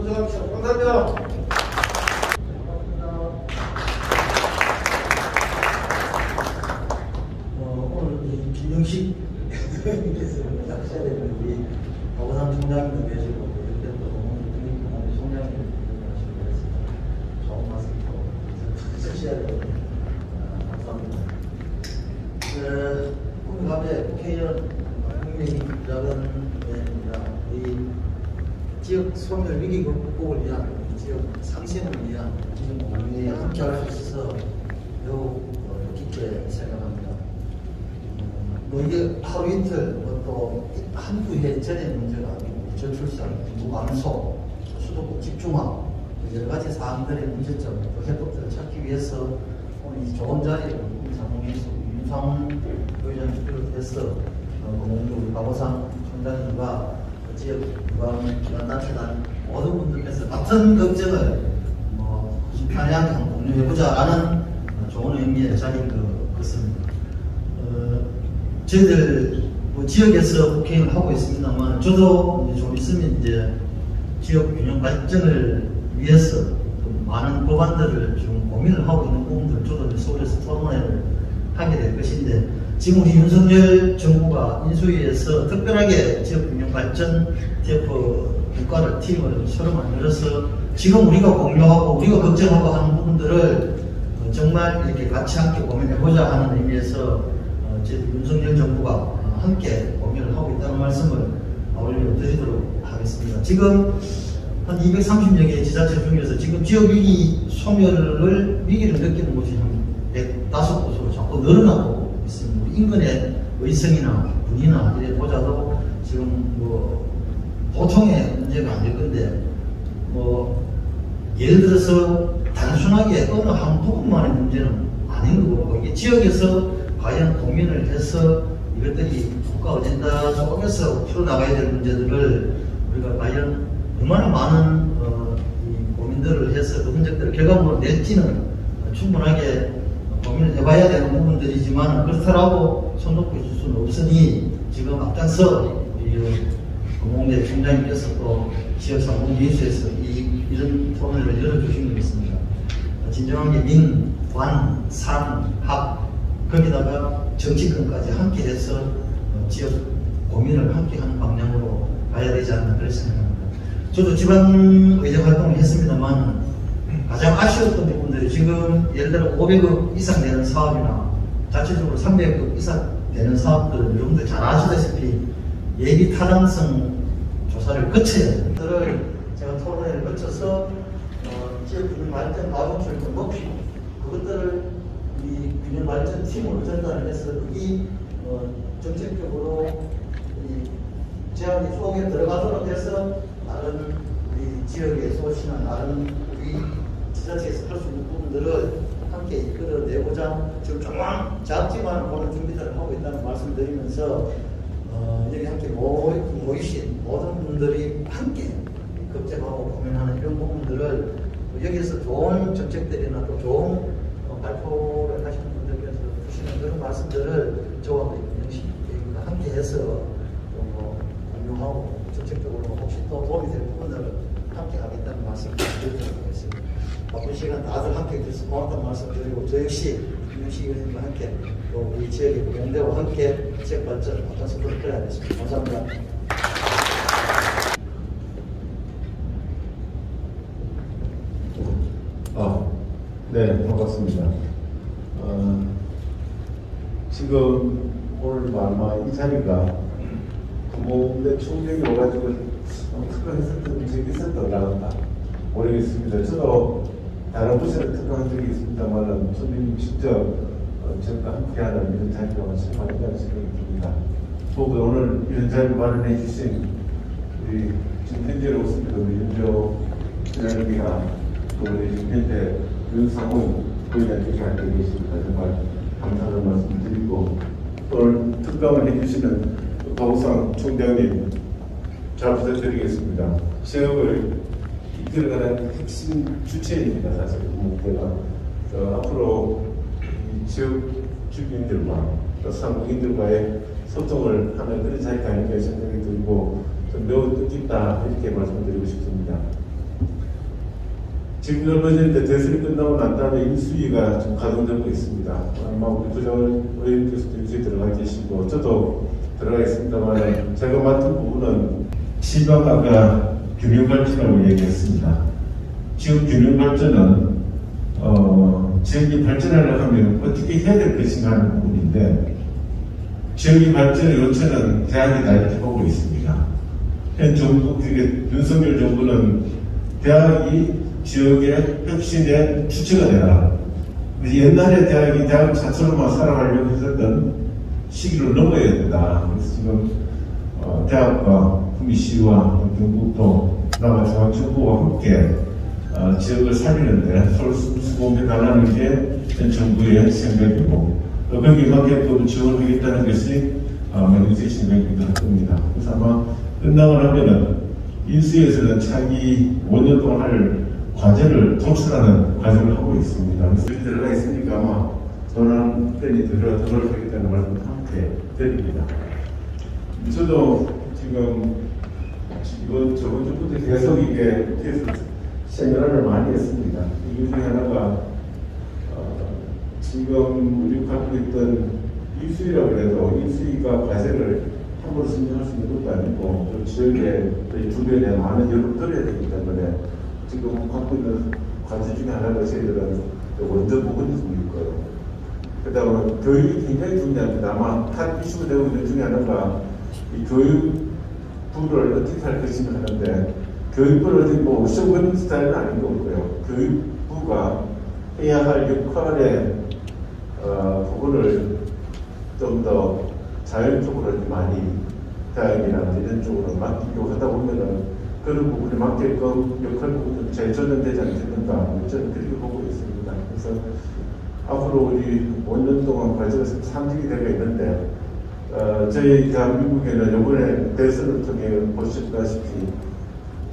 선정합시다. 감사합니다. 오늘 김영식 님께서 약속해야 되는 우리 박원상 총장님도 계시고 이렇게 또 우리 총장님도 하시고 그랬습니다. 좋은 말씀 또 쓰셔야 되거든요. 감사합니다. 오늘 밤에 국회의원 국민의힘작은입니다. 이 지역 소멸 위기 극복을 위한 지역 상생을 위한 국민에 함께할 수 있어서 매우 깊게 생각합니다. 이게 하루 이틀 또 한두 해 전의 문제가 아니고 저출산, 무감소, 수도권 집중화 여러 가지 사항들의 문제점, 해법들을 찾기 위해서 오늘 이 좋은 자리를 상공에서 윤상훈 의원을 비롯해서 우리 박원상 총장님과 지역 유관단체단 모든 분들께서 같은 걱정을 편리하게 공유해보자라는 좋은 의미의 자리인 것 같습니다. 저희들 지역에서 국회의원을 하고 있습니다만 저도 이제 좀 있으면 이제 지역 균형 발전을 위해서 많은 법안들을 지금 고민을 하고 있는 부분들 저도 이제 서울에서 토론회를 하게 될 것인데 지금 우리 윤석열 정부가 인수위에서 특별하게 지역 균형 발전 TF 국가를 팀을 새로 만들어서 지금 우리가 공유하고 우리가 걱정하고 하는 부분들을 정말 이렇게 같이 함께 고민해보자 하는 의미에서 윤석열 정부가 함께 고민을 하고 있다는 말씀을 올려드리도록 하겠습니다. 지금 한 230여 개의 지자체 중에서 지금 지역 위기 소멸을 위기를 느끼는 곳이 한 105곳으로 자꾸 늘어나고 있습니다. 우리 인근의 의성이나 군이나 이래 보자도 지금 보통의 문제가 아닐 건데 예를 들어서 단순하게 어느 한 부분만의 문제는 아닌 거고 이게 지역에서 과연 고민을 해서 이것들이 국가 어젠다 속에서 풀어나가야 될 문제들을 우리가 과연 얼마나 많은 고민들을 해서 그 문제들을 결과물로 낼지는 충분하게 고민을 해봐야 되는 부분들이지만 그렇다라고 손 놓고 있을 수는 없으니 지금 앞장서 우리 공공대 총장님께서 또 지역상공위에서 이런 토론을 열어주신 것 같습니다. 진정한 게 민, 관, 산, 학 거기다가 정치권까지 함께 해서 지역 고민을 함께 하는 방향으로 가야 되지 않나 그렇게 생각합니다. 저도 지방의정 활동을 했습니다만 가장 아쉬웠던 부분들이 지금 예를 들어 500억 이상 되는 사업이나 자체적으로 300억 이상 되는 사업들은 여러분들 잘 아시다시피 예비 타당성 조사를 거쳐야 됩니다. 제가 토론회를 거쳐서 지역 균형 발전 가중출도 높이고 그것들을 이 균형 발전 팀으로 전달을 해서 그게 정책적으로 제안이 속에 들어가도록 해서 다른 우리 지역의 소시나 다른 우리 지자체에서 할 수 있는 부분들을 함께 이끌어내고자 지금 조금 작지만 보는 준비들을 하고 있다는 말씀을 드리면서 여기 함께 모이신 모든 분들이 함께 걱정하고 고민하는 이런 부분들을 여기서 좋은 정책들이나 또 좋은 발표를 하시는 분들께서 주시는 그런 말씀들을 저와 영식과 함께 해서 공유하고 정책적으로 혹시 또 도움이 될 부분들을 함께 하겠다는 말씀을 드리도록 하겠습니다. 바쁜 시간 다들 함께 해주셔서 고맙다는 말씀 드리고 저 역시 영식 의원님과 함께 또 우리 지역의 공대와 함께 지역 발전 어떤 속도를 끌어야겠습니다. 감사합니다. 네, 반갑습니다. 지금 오늘 아마 이 자리가 공공대 총장이 오가지고 특허했었던 적이 있었던가 모르겠습니다. 저도 다른 부서에 특허한 적이 있습니다만 선생님 직접 저과 함께하는 이런 자리가 참 아니라는 생각이 듭니다. 또 오늘 이런 자리를 마련해 주신 우리 지금 현재로 오습니다. 우리 윤조 회장님이나 또 우리 지금 현재 윤상훈 의원님이 함께 계십니다. 정말 감사하는 말씀 드리고 오늘 특감을 해주시는 박원상 총장님 잘 부탁드리겠습니다. 지역을 이끌어가는 핵심 주체입니다. 사실 공공대가 앞으로 지역 주민들과 또 상공인들과의 소통을 하는 그런 자리가 아닐까 생각이 들고 좀 매우 뜻깊다 이렇게 말씀드리고 싶습니다. 지금 얼마 전에 대선이 끝나고 난 다음에 인수위가 좀 가동되고 있습니다. 아마 우리 부장 의원님께서도 인수위 들어가 계시고 저도 들어가 있습니다만 제가 맡은 부분은 시방아가 균형발전이라고 얘기했습니다. 지금 균형발전은 지역이 발전하려고 하면 어떻게 해야 될 것인가 하는 부분인데 지역의 발전의 요체는 대학이 다 이렇게 보고 있습니다. 현 정부, 윤석열 정부는 대학이 지역의 혁신의 주체가 되라. 옛날에 대학이 대학 자체로만 살아가려고 했었던 시기를 넘어야 된다. 그래서 지금 대학과 구미시와 경북도 그다음에 중앙정부와 함께 지역을 살리는데 서로 수고해 달라는 게 현 정부의 생각이고 또 거기에 맞게끔 지원하겠다는 것이 민주주의 생각이기도 할 겁니다. 그래서 아마 끝나고 나면은 인수위에서는 차기 5년 동안 할 과제를 도출하는 과정을 하고 있습니다. 그래서 들어가 있으니까 아마 도난 편이 들어가겠다는 말씀을 함께 드립니다. 저도 지금 이번 저번 주부터 계속 이게 세미나를 많이 했습니다. 이 중에 하나가 지금 우리 갖고 있던 인수위라고 해도 인수위가 과제를 함부로 선정할 수 있는 것도 아니고 또 지역의 주변에 많은 여론을 들어야 되기 때문에 지금 갖고 있는 과제 중에 하나가 저희들은 원전 보건이일 거예요. 그 다음에 교육이 굉장히 중요합니다. 아마 탑 이슈가 되고 있는 중에 하나가 이 교육부를 어떻게 할 것인가 하는데 교육부를 어떻게 뭐 쇼군 스타일은 아닌 거고요. 교육부가 해야 할 역할의 부분을 좀 더 자율적으로 많이 대학이나 이런 쪽으로 맡기고 하다 보면은 그런 부분에 맞게끔 역할 부분이 재조정되지 않겠는가 저는 그렇게 보고 있습니다. 그래서 앞으로 우리 5년 동안 과제가 상징이 되어 있는데 저희 대한민국에는 이번에 대선을 통해 보셨다시피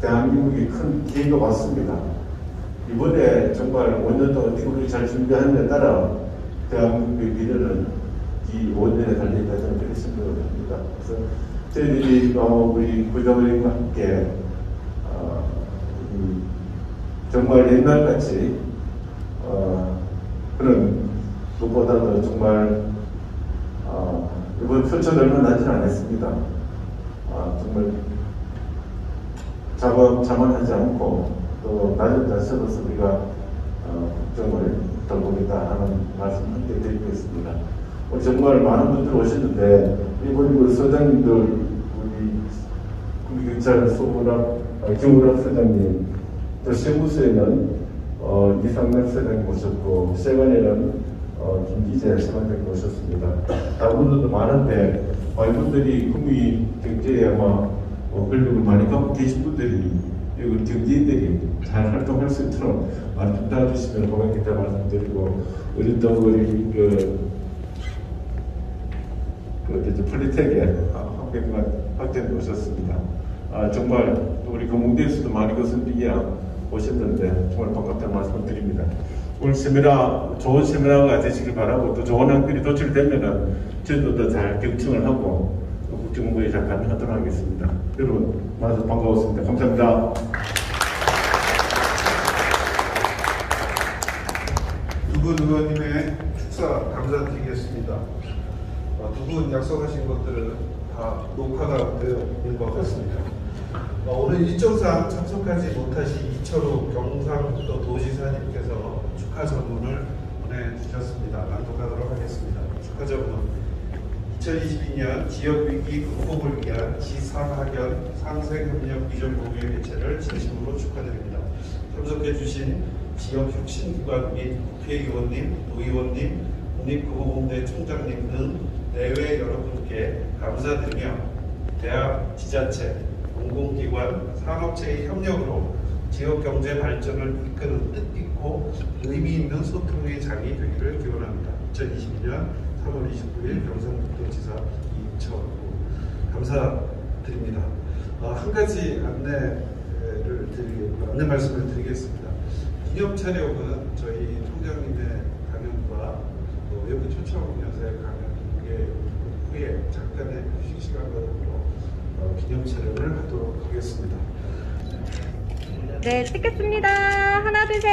대한민국이 큰 기회가 왔습니다. 이번에 정말 5년 동안 어떻게 우리 잘 준비하느냐에 따라 대한민국의 미래는 이 5년에 달린다 저는 그렇게 생각을 합니다. 그래서 저희들이 우리 부장님과 함께 정말 옛날같이 그런 것보다도 정말 이번 표천 얼마 나지 않았습니다. 정말 자만하지 않고 또 낮은 자세로서 우리가 걱정을 덜보겠다 하는 말씀 함께 드리고 있습니다. 정말 많은 분들 오시는데 이번 소장님들 우리 국민경찰 김우락 소장님 또 세무서에는 이상락 소장님 오셨고 세관에는 김기재 세관장님 오셨습니다. 다른 분들도 많은데 많은 분들이 국민 경제에 아마 권력을 많이 갖고 계신 분들이 경제인들이 잘 활동할 수 있도록 많이 좀 도와주시면 고맙겠다 말씀드리고 우리 또 우리 폴리텍에 학생들 오셨습니다. 정말 우리 경북대에서도 많이 거선비야 오셨는데 정말 반갑다는 말씀을 드립니다. 오늘 세미나 좋은 세미나가 되시길 바라고 또 좋은 학교이 도출되면은 저희도 더 잘 경청을 하고 국정공부에 잘 가능하도록 하겠습니다. 여러분 만나서 반가웠습니다. 감사합니다. 두분 의원님의 축사 감사드리겠습니다. 두 분 약속하신 것들은 다 녹화가 되어 있는 것 같습니다. 오늘 일정상 참석하지 못하신 이철우 경상북도 도지사님께서 축하 전문을 보내주셨습니다. 낭독하도록 하겠습니다. 축하 전문 2022년 지역위기 극복을 위한 지3학연 상생협력 비전 공유 개최를 진심으로 축하드립니다. 참석해주신 지역혁신기관 및 국회의원님, 도의원님, 국립국어공대 총장님 등 내외 여러분께 감사드리며 대학, 지자체, 공공기관, 산업체의 협력으로 지역경제 발전을 이끄는 뜻깊고 의미 있는 소통의 장이 되기를 기원합니다. 2022년 3월 29일 경상북도지사 이철우 감사드립니다. 한 가지 안내 말씀을 드리겠습니다. 기념 촬영은 저희 총장님의 강연과 외부 초청 연세 강연 후에 잠깐의 휴식 시간과 더불어 기념 촬영을 하도록 하겠습니다. 네, 찍겠습니다. 하나, 둘, 셋.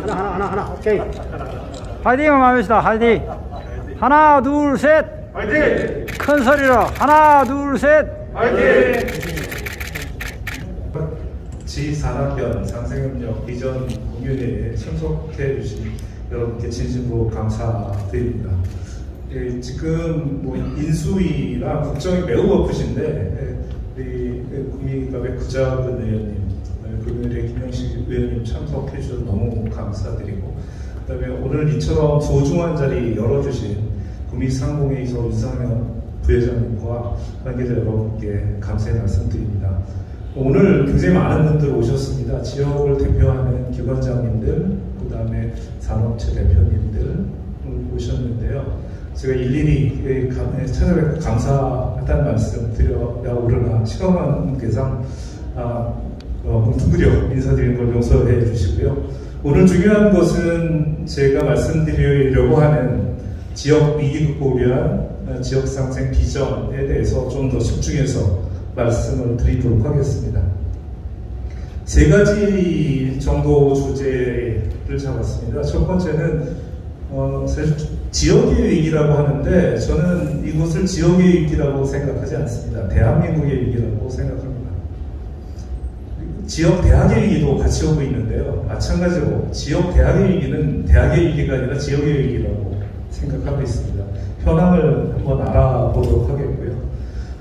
하나. 오케이. 화이팅을 합시다. 화이팅. 하나, 둘, 셋. 화이팅! 큰 소리로. 하나, 둘, 셋. 화이팅! 지4학년 상생협력 비전 공유회에 참석해 주신 여러분께 진심으로 감사드립니다. 예, 지금 뭐 인수위랑 국정이 매우 바쁘신데 우리 국민의힘의 구자근 의원님, 국민의힘 김영식 의원님 참석해 주셔서 너무 감사드리고, 그다음에 오늘 이처럼 소중한 자리 열어주신 국민상공회 이서 윤상현 부회장님과 관계자 여러분께 감사의 말씀드립니다. 오늘 굉장히 많은 분들 오셨습니다. 지역을 대표하는 기관장님들, 그 다음에 산업체 대표님들 오셨는데요. 제가 일일이 찾아뵙고 감사하다는 말씀 드려야 오르나 시간만 계상 뭉뚱그려 인사드리는 걸 용서해 주시고요. 오늘 중요한 것은 제가 말씀드리려고 하는 지역 위기 극복을 위한 지역 상생 비전에 대해서 좀 더 집중해서 말씀을 드리도록 하겠습니다. 세 가지 정도 주제를 잡았습니다. 첫 번째는 사실 지역의 위기라고 하는데 저는 이것을 지역의 위기라고 생각하지 않습니다. 대한민국의 위기라고 생각합니다. 지역 대학의 위기도 같이 오고 있는데요. 마찬가지로 지역 대학의 위기는 대학의 위기가 아니라 지역의 위기라고 생각하고 있습니다. 현황을 한번 알아보도록 하겠고요.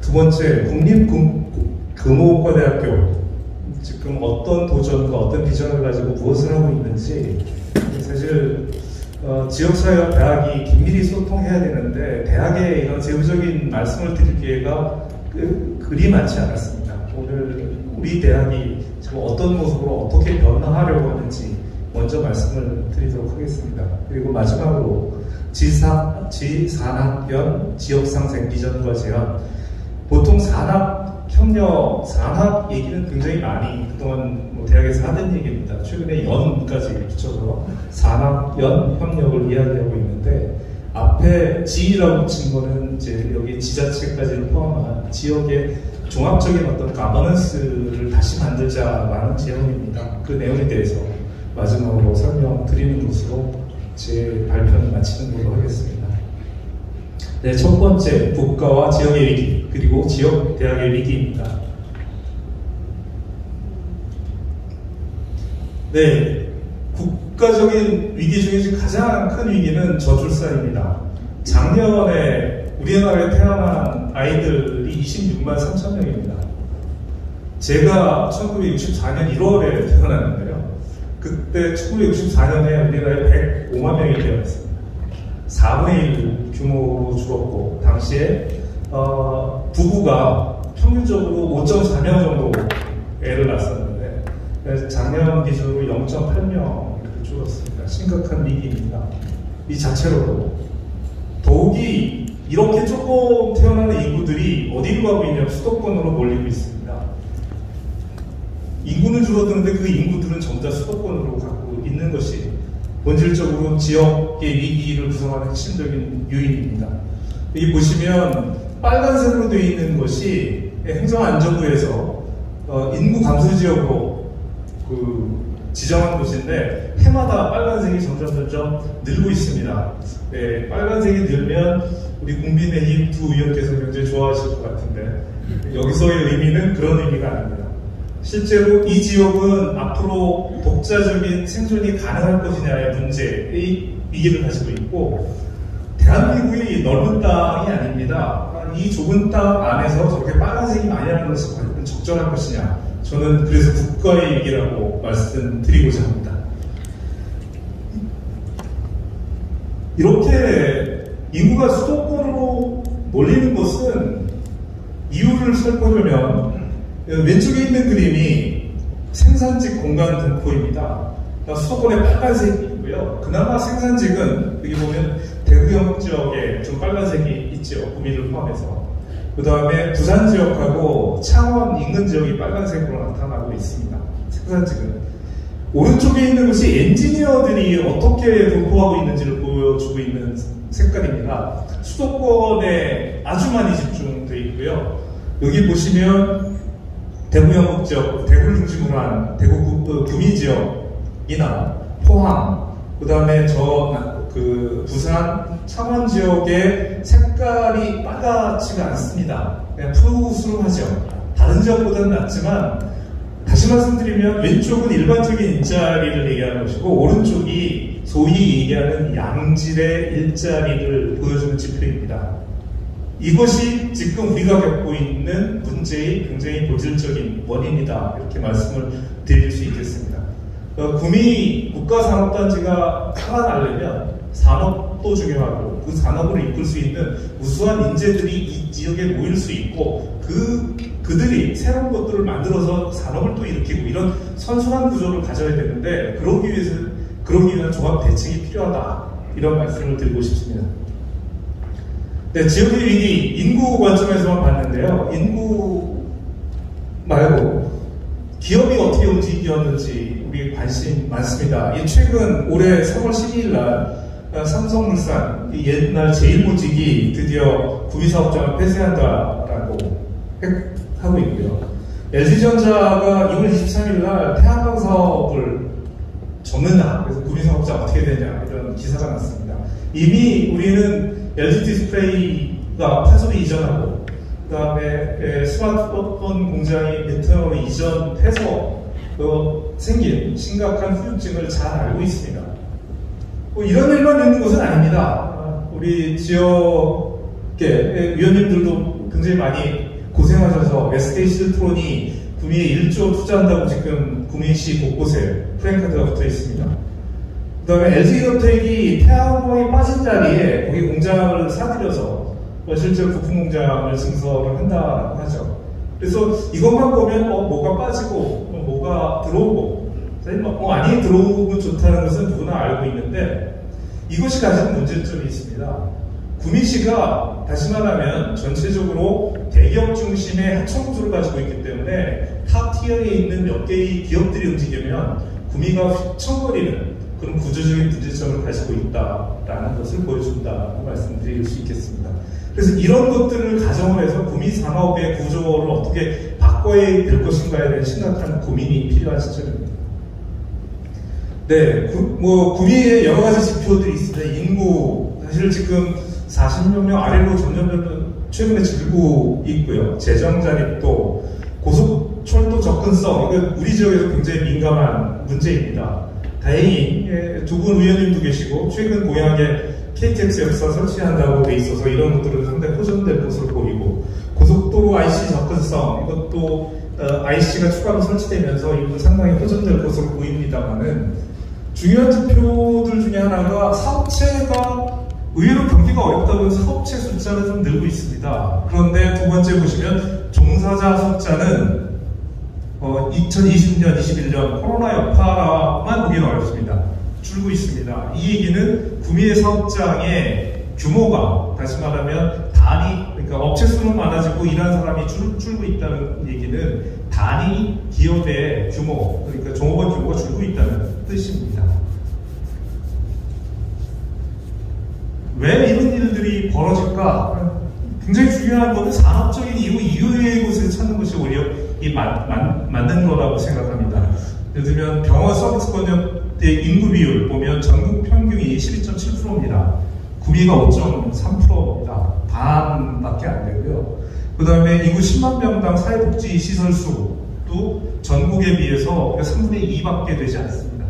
두 번째, 국립금호과대학교 지금 어떤 도전과 어떤 비전을 가지고 무엇을 하고 있는지, 사실 지역사회와 대학이 긴밀히 소통해야 되는데 대학의 이런 세부적인 말씀을 드릴 기회가 그리 많지 않았습니다. 오늘 우리 대학이 지금 어떤 모습으로 어떻게 변화하려고 하는지 먼저 말씀을 드리도록 하겠습니다. 그리고 마지막으로 지4학년 지역상생 비전과 제안. 보통 산학협력, 산학 얘기는 굉장히 많이 그동안 대학에서 하던 얘기입니다. 최근에 연까지 붙여서 산학연 협력을 이야기하고 있는데, 앞에 지라고 붙인 거는 이제 여기 지자체까지를 포함한 지역의 종합적인 어떤 가버넌스를 다시 만들자라는 제언입니다. 그 내용에 대해서 마지막으로 설명드리는 것으로 제 발표는 마치는 걸로 하겠습니다. 네, 첫 번째, 국가와 지역의 위기, 그리고 지역 대학의 위기입니다. 네, 국가적인 위기 중에 가장 큰 위기는 저출산입니다. 작년에 우리나라에 태어난 아이들이 26만 3천 명입니다. 제가 1964년 1월에 태어났는데요. 그때 1964년에 우리나라에 105만 명이 태어났습니다. 4분의 1 규모로 줄었고, 당시에 부부가 평균적으로 5.4명 정도 애를 낳았었는데 작년 기준으로 0.8명 줄었습니다. 심각한 위기입니다. 이 자체로도 더욱이 이렇게 조금 태어나는 인구들이 어디로 가고 있냐면 수도권으로 몰리고 있습니다. 인구는 줄어드는데 그 인구들은 전부 다 수도권으로 가고 있는 것이 본질적으로 지역의 위기를 구성하는 핵심적인 요인입니다. 여기 보시면 빨간색으로 되어 있는 것이 행정안전부에서 인구 감소 지역으로 지정한 곳인데, 해마다 빨간색이 점점 늘고 있습니다. 네, 빨간색이 늘면 우리 국민의힘 두 의원께서 굉장히 좋아하실 것 같은데, 여기서의 의미는 그런 의미가 아닙니다. 실제로 이 지역은 앞으로 독자적인 생존이 가능할 것이냐의 문제의 위기를 가지고 있고, 대한민국이 넓은 땅이 아닙니다. 이 좁은 땅 안에서 저렇게 빨간색이 많이 나는 것이 과연 적절한 것이냐, 저는 그래서 국가의 위기라고 말씀드리고자 합니다. 이렇게 인구가 수도권으로 몰리는 것은 이유를 살펴보면, 왼쪽에 있는 그림이 생산직 공간 분포입니다. 수도권에 빨간색이고요. 그나마 생산직은 여기 보면 대구경 지역에 좀 빨간색이 있죠. 구미를 포함해서. 그 다음에 부산 지역하고 창원 인근 지역이 빨간색으로 나타나고 있습니다. 생산직은. 오른쪽에 있는 것이 엔지니어들이 어떻게 분포하고 있는지를 보여주고 있는 색깔입니다. 수도권에 아주 많이 집중되어 있고요. 여기 보시면 대구 영북지역, 대구를 중심으로 한 대구 구미지역이나 포항, 그 다음에 부산 창원 지역의 색깔이 빨갛지가 않습니다. 그냥 푸르스름하죠. 다른 지역보다는 낫지만, 다시 말씀드리면 왼쪽은 일반적인 일자리를 얘기하는 것이고 오른쪽이 소위 얘기하는 양질의 일자리를 보여주는 지표입니다. 이것이 지금 우리가 겪고 있는 문제의 굉장히 본질적인 원인이다, 이렇게 말씀을 드릴 수 있겠습니다. 구미 국가산업단지가 살아나려면 산업도 중요하고 그 산업을 이끌 수 있는 우수한 인재들이 이 지역에 모일 수 있고 그들이 새로운 것들을 만들어서 산업을 또 일으키고 이런 선순환 구조를 가져야 되는데 그러기 위한 종합 대책이 필요하다, 이런 말씀을 드리고 싶습니다. 네, 지역의 위기, 인구 관점에서만 봤는데요. 인구 말고 기업이 어떻게 움직였는지 우리 관심 많습니다. 최근 올해 3월 12일 날 삼성물산, 옛날 제일모직이 드디어 구미사업장을 폐쇄한다라고 하고 있고요. LG전자가 2월 23일 날 태양광 사업을 접는다. 그래서 구미사업장 어떻게 되냐, 이런 기사가 났습니다. 이미 우리는 LG디스플레이가 판소리 이전하고 그 다음에 스마트폰 공장이 베트남으로 이전해서 생긴 심각한 후유증을 잘 알고 있습니다. 이런 일만 있는 것은 아닙니다. 우리 지역의 위원님들도 굉장히 많이 고생하셔서 SK실트론이 구미에 1조 투자한다고 지금 구미시 곳곳에 프랜카드가 붙어 있습니다. 그 다음에 LG이노텍이 태양광이 빠진 자리에 거기 공장을 사들여서 실제로 부품 공장을 증설을 한다고 하죠. 그래서 이것만 보면 뭐가 빠지고 뭐가 들어오고, 안이 들어오면 좋다는 것은 누구나 알고 있는데 이것이 가진 문제점이 있습니다. 구미시가 다시 말하면 전체적으로 대기업 중심의 하청구조를 가지고 있기 때문에 탑티어에 있는 몇 개의 기업들이 움직이면 구미가 휘청거리는 그런 구조적인 문제점을 가지고 있다라는 것을 보여준다고 말씀드릴 수 있겠습니다. 그래서 이런 것들을 가정을 해서 구미 산업의 구조를 어떻게 바꿔야 될 것인가에 대한 심각한 고민이 필요한 시점입니다. 네, 구미에 여러 가지 지표들이 있습니다. 인구, 사실 지금 40몇 명 아래로 점점 최근에 줄고 있고요. 재정 자립도, 고속철도 접근성, 이거 우리 지역에서 굉장히 민감한 문제입니다. 다행히 두 분 의원님도 계시고 최근 공약에 KTX 역사 설치한다고 돼 있어서 이런 것들은 상당히 호전될 것으로 보이고, 고속도로 IC 접근성, 이것도 IC가 추가로 설치되면서 이것도 상당히 호전될 것으로 보입니다만은 중요한 지표들 중에 하나가 사업체가 의외로 경기가 어렵다고 해서 사업체 숫자는 좀 늘고 있습니다. 그런데 두 번째 보시면 종사자 숫자는 2020년, 21년 코로나 여파만 보기는 어렵습니다. 줄고 있습니다. 이 얘기는 구미의 사업장의 규모가, 다시 말하면 그러니까 업체 수는 많아지고 일하는 사람이 줄고 있다는 얘기는 단위 기업의 규모, 그러니까 종업원 규모가 줄고 있다는 뜻입니다. 왜 이런 일들이 벌어질까? 굉장히 중요한 것은 산업적인 이유의 곳을 찾는 것이 오히려 맞는 거라고 생각합니다. 예를 들면 병원 서비스 권역의 인구 비율 보면 전국 평균이 12.7%입니다. 구미가 5.3%입니다. 반밖에 안 되고요. 그 다음에 인구 10만 명당 사회복지 시설 수도 전국에 비해서 3분의 2밖에 되지 않습니다.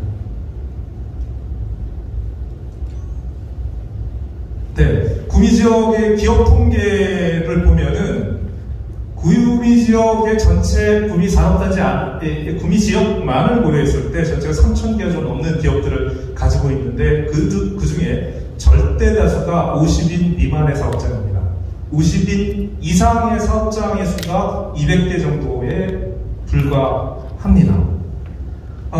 네, 구미 지역의 기업 통계를 보면은 구미 지역의 전체 구미 산업단지 구미 지역만을 고려했을 때 전체가 3,000개가 좀 넘는 기업들을 가지고 있는데 그 중에 절대 다수가 50인 미만의 사업장입니다. 50인 이상의 사업장의 수가 200개 정도에 불과합니다.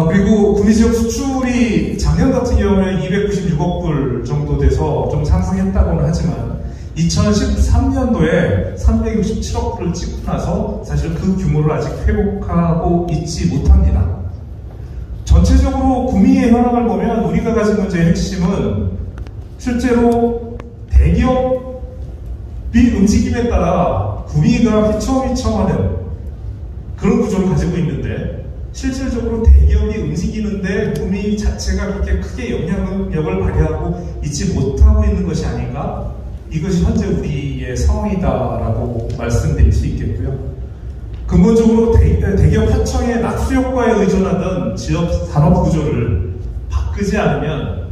그리고 구미 지역 수출이 작년 같은 경우에 296억 불 정도 돼서 좀 상승했다고는 하지만 2013년도에 367억 불을 찍고 나서 사실 그 규모를 아직 회복하고 있지 못합니다. 전체적으로 구미의 현황을 보면 우리가 가진 문제의 핵심은 실제로 대기업 움직임에 따라 구미가 휘청휘청하는 그런 구조를 가지고 있는데, 실질적으로 대기업이 움직이는데 구미 자체가 그렇게 크게 영향력을 발휘하고 있지 못하고 있는 것이 아닌가? 이것이 현재 우리의 상황이다라고 말씀드릴 수 있겠고요. 근본적으로 대기업 하청의 낙수 효과에 의존하던 지역 산업 구조를 바꾸지 않으면,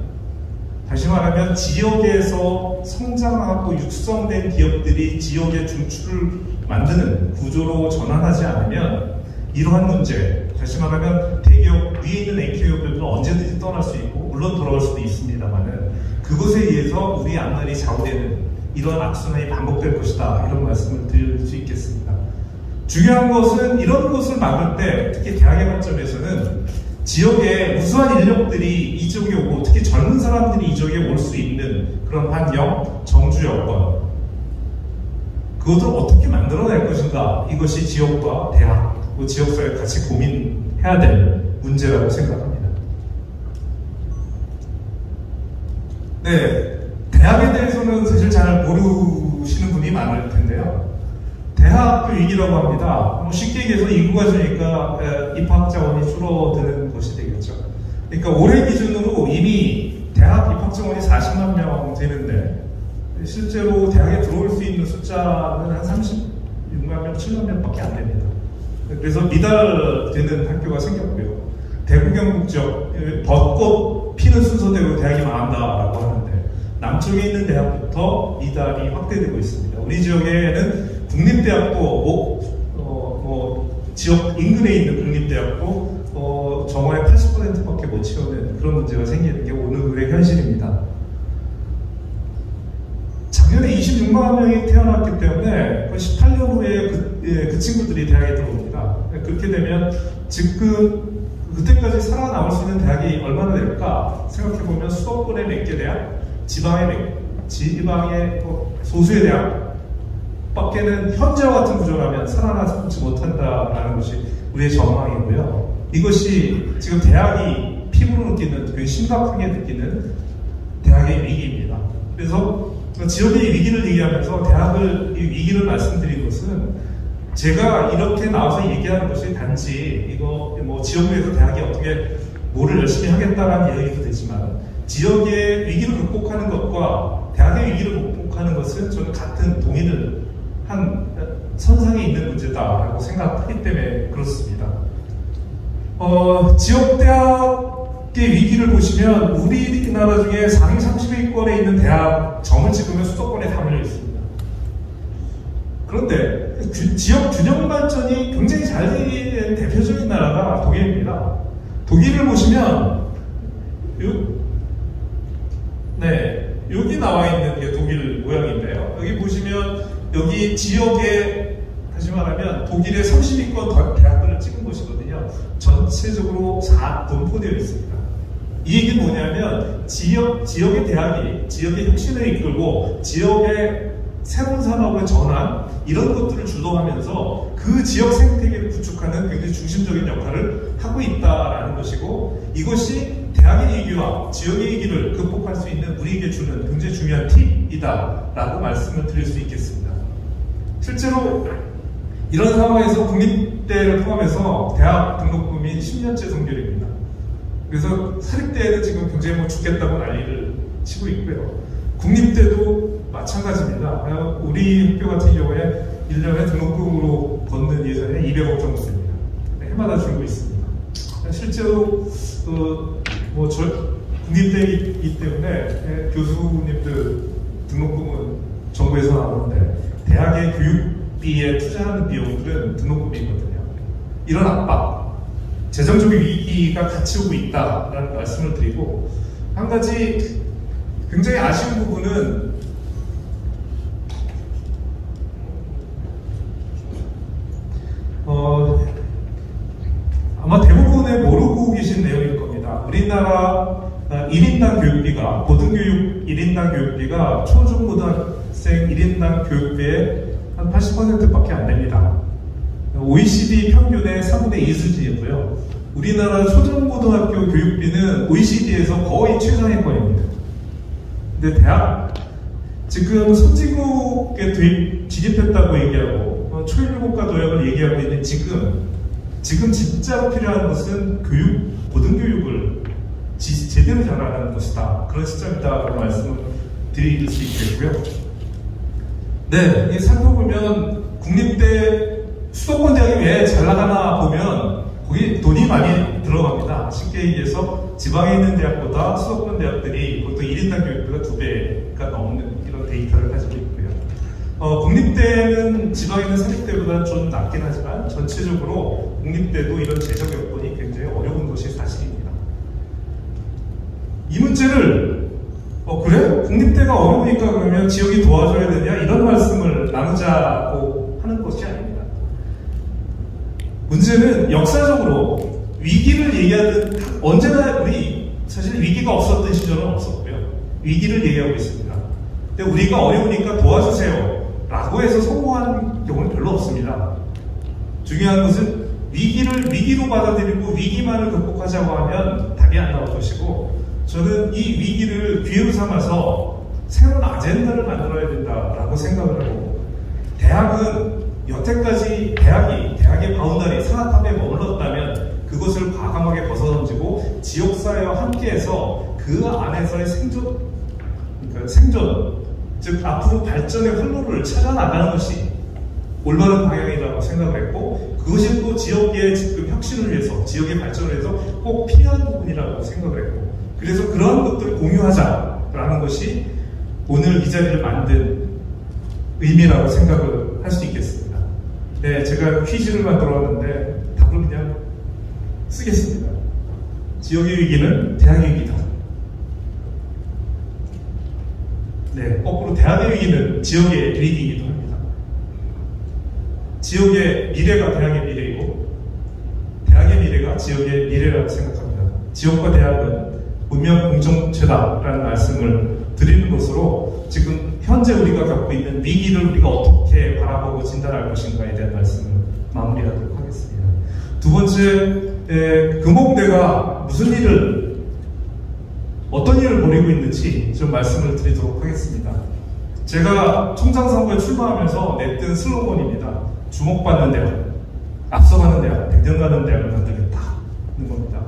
다시 말하면 지역에서 성장하고 육성된 기업들이 지역의 중추를 만드는 구조로 전환하지 않으면 이러한 문제, 다시 말하면 대기업 위에 있는 N기업들은 언제든지 떠날 수 있고 물론 돌아올 수도 있습니다만은 그것에 의해서 우리 앞날이 좌우되는 이러한 악순환이 반복될 것이다, 이런 말씀을 드릴 수 있겠습니다. 중요한 것은 이런 것을 막을 때, 특히 대학의 관점에서는 지역의 우수한 인력들이 이 지역에 오고 특히 젊은 사람들이 이 지역에 올 수 있는 그런 환경, 정주 여건, 그것을 어떻게 만들어낼 것인가, 이것이 지역과 대학, 그리고 지역사회가 같이 고민해야 될 문제라고 생각합니다. 네, 대학에 대해서는 사실 잘 모르시는 분이 많을 텐데요. 대학교 위기라고 합니다. 쉽게 얘기해서 인구가 주니까 입학 자원이 줄어드는 것이 되겠죠. 그러니까 올해 기준으로 이미 대학 입학 자원이 40만 명 되는데, 실제로 대학에 들어올 수 있는 숫자는 한 36만 명, 7만 명밖에 안 됩니다. 그래서 미달되는 학교가 생겼고요. 대구 경북 지역 벚꽃 피는 순서대로 대학이 망한다라고 하는데, 남쪽에 있는 대학부터 미달이 확대되고 있습니다. 우리 지역에는 국립대학도 지역 인근에 있는 국립대학도 정원의 80%밖에 못 채우는 그런 문제가 생기는 게 오늘의 현실입니다. 작년에 26만 명이 태어났기 때문에 18년 후에 그 친구들이 대학에 들어옵니다. 그렇게 되면 지금 그때까지 살아남을 수 있는 대학이 얼마나 될까 생각해보면 수도권의 몇 개 대학, 지방의 소수의 대학 밖에는 현재와 같은 구조라면 살아남지 못한다라는 것이 우리의 전망이고요. 이것이 지금 대학이 피부로 느끼는, 되게 심각하게 느끼는 대학의 위기입니다. 그래서 지역의 위기를 얘기하면서 대학의 위기를 말씀드린 것은, 제가 이렇게 나와서 얘기하는 것이 단지 이거 지역에서 대학이 어떻게 뭐를 열심히 하겠다라는 이야기도 되지만, 지역의 위기를 극복하는 것과 대학의 위기를 극복하는 것은 저는 같은 동의를 한 선상에 있는 문제다라고 생각하기 때문에 그렇습니다. 지역대학의 위기를 보시면 우리나라 중에 상위 30위권에 있는 대학 점을 찍으면 수도권에 다 몰려 있습니다. 그런데 지역 균형 발전이 굉장히 잘 된 대표적인 나라가 독일입니다. 독일을 보시면 여기 나와 있는 게 독일 모양인데요. 여기 보시면 여기 지역에, 다시 말하면 독일의 30위권 대학들을 찍은 곳이거든요. 전체적으로 분포되어 있습니다. 이 얘기는 뭐냐면 지역의 대학이 지역의 혁신을 이끌고 지역의 새로운 산업의 전환, 이런 것들을 주도하면서 그 지역 생태계를 구축하는 굉장히 중심적인 역할을 하고 있다라는 것이고, 이것이 대학의 위기와 지역의 위기를 극복할 수 있는 우리에게 주는 굉장히 중요한 팁이다라고 말씀을 드릴 수 있겠습니다. 실제로 이런 상황에서 국립대를 포함해서 대학 등록금이 10년째 동결입니다. 그래서 사립대에는 지금 굉장히 죽겠다고 난리를 치고 있고요. 국립대도 마찬가지입니다. 우리 학교 같은 경우에 1년에 등록금으로 걷는 예산이 200억 정도 됩니다. 해마다 줄고 있습니다. 실제로 국립대이기 때문에 교수님들 등록금은 정부에서 나오는데, 대학의 교육비에 투자하는 비용들은 등록금이거든요. 이런 압박, 재정적인 위기가 같이 오고 있다라는 말씀을 드리고, 한 가지 굉장히 아쉬운 부분은 아마 대부분의 모르고 계신 내용일 겁니다. 우리나라 1인당 교육비가, 고등교육 1인당 교육비가 초중고등학생 1인당 교육비의 한 80%밖에 안 됩니다. OECD 평균의 3분의 2 수준이고요. 우리나라 초중고등학교 교육비는 OECD에서 거의 최상위권입니다. 근데 지금 선진국에 진입했다고 얘기하고 초일국가 도약을 얘기하고 있는 지금 진짜로 필요한 것은 고등교육을 제대로 잘하는 것이다. 그런 시점이다라고 말씀을 드릴 수 있겠고요. 네, 살펴보면 국립대 수도권 대학이 왜 잘 나가나 보면 거기 돈이 많이 들어갑니다. 쉽게 얘기해서 지방에 있는 대학보다 수도권 대학들이 보통 1인당 교육비가 2배가 넘는 이런 데이터를 가지고 있고요. 국립대는 지방에 있는 사립대보다 좀 낮긴 하지만 전체적으로 국립대도 이런 재정 여건이 굉장히 어려운 것이 사실입니다. 이 문제를 그래? 국립대가 어려우니까 그러면 지역이 도와줘야 되냐? 이런 말씀을 나누자고 하는 것이 아닙니다. 문제는 역사적으로 위기를 얘기하듯 언제나 우리 사실 위기가 없었던 시절은 없었고요. 위기를 얘기하고 있습니다. 근데 우리가 어려우니까 도와주세요 라고 해서 성공한 경우는 별로 없습니다. 중요한 것은 위기를 위기로 받아들이고 위기만을 극복하자고 하면 답이 안 나올 것이고, 저는 이 위기를 기회로 삼아서 새로운 아젠다를 만들어야 된다라고 생각을 하고, 대학은 여태까지 대학의 바운더리, 산악함에 머물렀다면 그것을 과감하게 벗어던지고 지역사회와 함께해서 그 안에서의 생존, 즉 앞으로 발전의 활로를 찾아나가는 것이 올바른 방향이라고 생각을 했고, 그것이 또 지역의 지금 혁신을 위해서, 지역의 발전을 위해서 꼭 필요한 부분이라고 생각을 했고, 그래서 그런 것들을 공유하자라는 것이 오늘 이 자리를 만든 의미라고 생각을 할 수 있겠습니다. 네, 제가 퀴즈를 만들어 왔는데 답을 그냥 쓰겠습니다. 지역의 위기는 대학의 위기다. 네, 거꾸로 대학의 위기는 지역의 위기이기도 합니다. 지역의 미래가 대학의 미래이고, 대학의 미래가 지역의 미래라고 생각합니다. 지역과 대학은 문명 공동체다라는 말씀을 드리는 것으로 지금 현재 우리가 겪고 있는 위기를 우리가 어떻게 바라보고 진단할 것인가에 대한 말씀을 마무리하도록 하겠습니다. 두 번째, 금옥대가 어떤 일을 벌이고 있는지 좀 말씀을 드리도록 하겠습니다. 제가 총장 선거에 출마하면서 냈던 슬로건입니다. 주목받는 대학, 앞서가는 대학, 백년가는 대학을 만들겠다는 겁니다.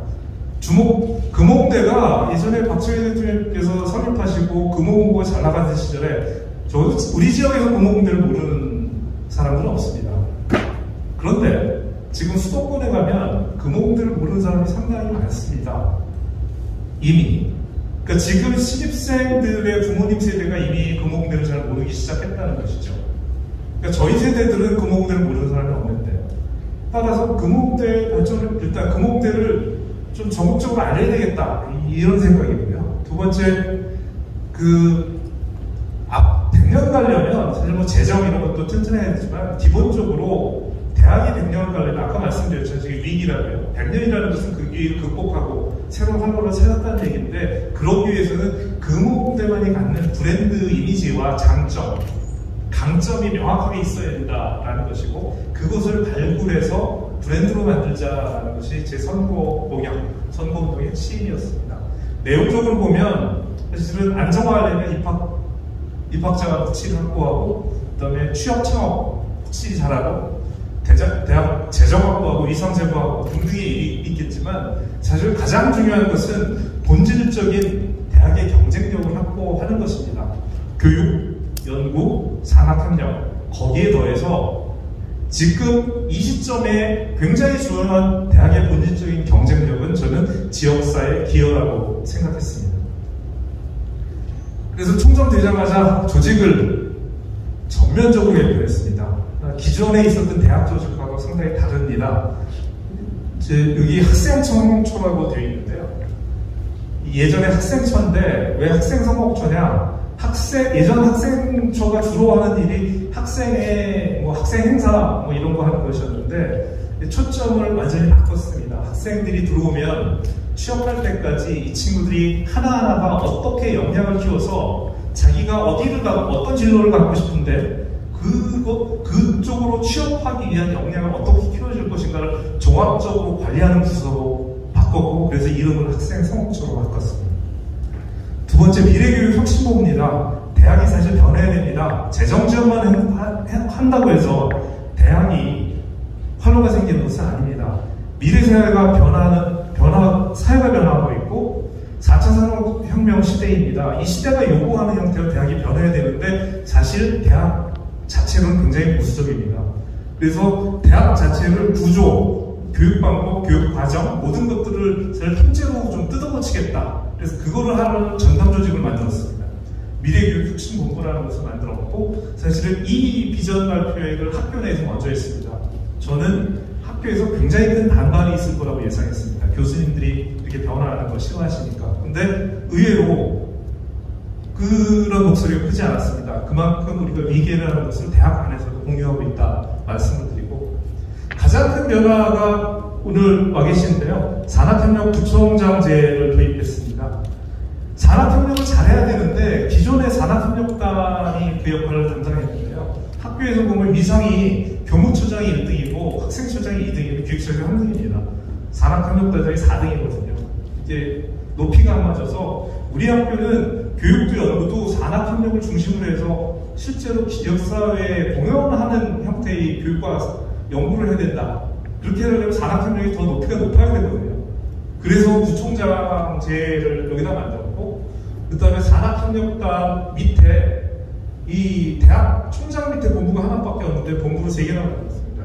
금옥대가 예전에 박정희 대통령께서 설립하시고 금호공고가 잘 나가는 시절에 우리 지역에서 금호공대를 모르는 사람들은 없습니다. 그런데 지금 수도권에 가면 금호공대를 모르는 사람이 상당히 많습니다. 이미. 그러니까 지금 신입생들의 부모님 세대가 이미 금호공대를 잘 모르기 시작했다는 것이죠. 그러니까 저희 세대들은 금호공대를 모르는 사람이 없는데, 따라서 금호공대 발전을, 일단 금호공대를 좀 전국적으로 알려야 되겠다, 이런 생각이고요. 두 번째, 100년 가려면 사실 뭐 재정 이런 것도 튼튼해야 되지만, 기본적으로 대학이 100년 가려면 아까 말씀드렸죠. 지금 위기라고요. 100년이라는 것은 그 위기를 극복하고 새로운 활로를 찾았다는 얘기인데, 그러기 위해서는 금호공대만이 갖는 브랜드 이미지와 장점, 강점이 명확하게 있어야 된다라는 것이고, 그것을 발굴해서 브랜드로 만들자라는 것이 제 선거운동의 핵심이었습니다. 내용적으로 보면 사실은 안정화하려면 입학자 부치를 확보하고, 그 다음에 취업 창업 부치 잘하고, 대학 재정 확보하고, 위상 제보하고 등등이 있겠지만, 사실 가장 중요한 것은 본질적인 대학의 경쟁력을 확보하는 것입니다. 교육, 연구, 산학협력, 거기에 더해서 지금 이 시점에 굉장히 중요한 대학의 본질적인 경쟁력은 저는 지역사회 기여라고 생각했습니다. 그래서 총장 되자마자 조직을 전면적으로 개편했습니다. 기존에 있었던 대학 조직하고 상당히 다릅니다. 여기 학생청초라고 되어 있는데요. 예전에 학생처인데 왜 학생성목초냐? 예전 학생처가 주로 하는 일이 학생의 학생 행사 이런 거 하는 것이었는데, 초점을 완전히 바꿨습니다. 학생들이 들어오면 취업할 때까지 이 친구들이 하나하나가 어떻게 역량을 키워서 자기가 어떤 진로를 갖고 싶은데 그쪽으로 취업하기 위한 역량을 어떻게 키워줄 것인가를 종합적으로 관리하는 부서로 바꿨고, 그래서 이름을 학생성목초로 바꿨습니다. 두 번째, 미래교육 혁신본부입니다. 대학이 사실 변해야 됩니다. 재정 지원만 한다고 해서 대학이 활로가 생기는 것은 아닙니다. 미래 사회가 사회가 변화하고 있고 4차 산업혁명 시대입니다. 이 시대가 요구하는 형태로 대학이 변해야 되는데 사실 대학 자체는 굉장히 보수적입니다. 그래서 대학 자체를 구조, 교육 방법, 교육 과정 모든 것들을 통째로 좀 뜯어고치겠다. 그래서 그거를 하는 전담 조직을 만들었습니다. 미래교육 혁신본부라는 것을 만들었고 사실은 이 비전 발표회를 학교 내에서 먼저 했습니다. 저는 학교에서 굉장히 큰 반발이 있을 거라고 예상했습니다. 교수님들이 이렇게 변화하는 걸 싫어하시니까. 근데 의외로 그런 목소리가 크지 않았습니다. 그만큼 우리가 위기라는 것을 대학 안에서도 공유하고 있다 말씀을 드리고, 가장 큰 변화가 오늘 와 계시는데요. 산학협력 부총장제를 도입했습니다. 산학협력을 잘해야 되는데 기존의 산학협력단이 그 역할을 담당했는데요. 학교에서 보면 위상이 교무처장이 1등이고 학생처장이 2등이고 기획처장이 3등입니다. 산학협력단장이 4등이거든요. 이게 높이가 안 맞아서 우리 학교는 교육도 연구도 산학협력을 중심으로 해서 실제로 지역사회에 공헌하는 형태의 교육과 연구를 해야 된다. 그렇게 하려면 산학협력이 더 높이가 높아야 되거든요. 그래서 부총장제를 여기다 만들었고, 그 다음에 산학협력단 밑에 이 대학 총장 밑에 본부가 하나밖에 없는데 본부를 3개나 만들었습니다.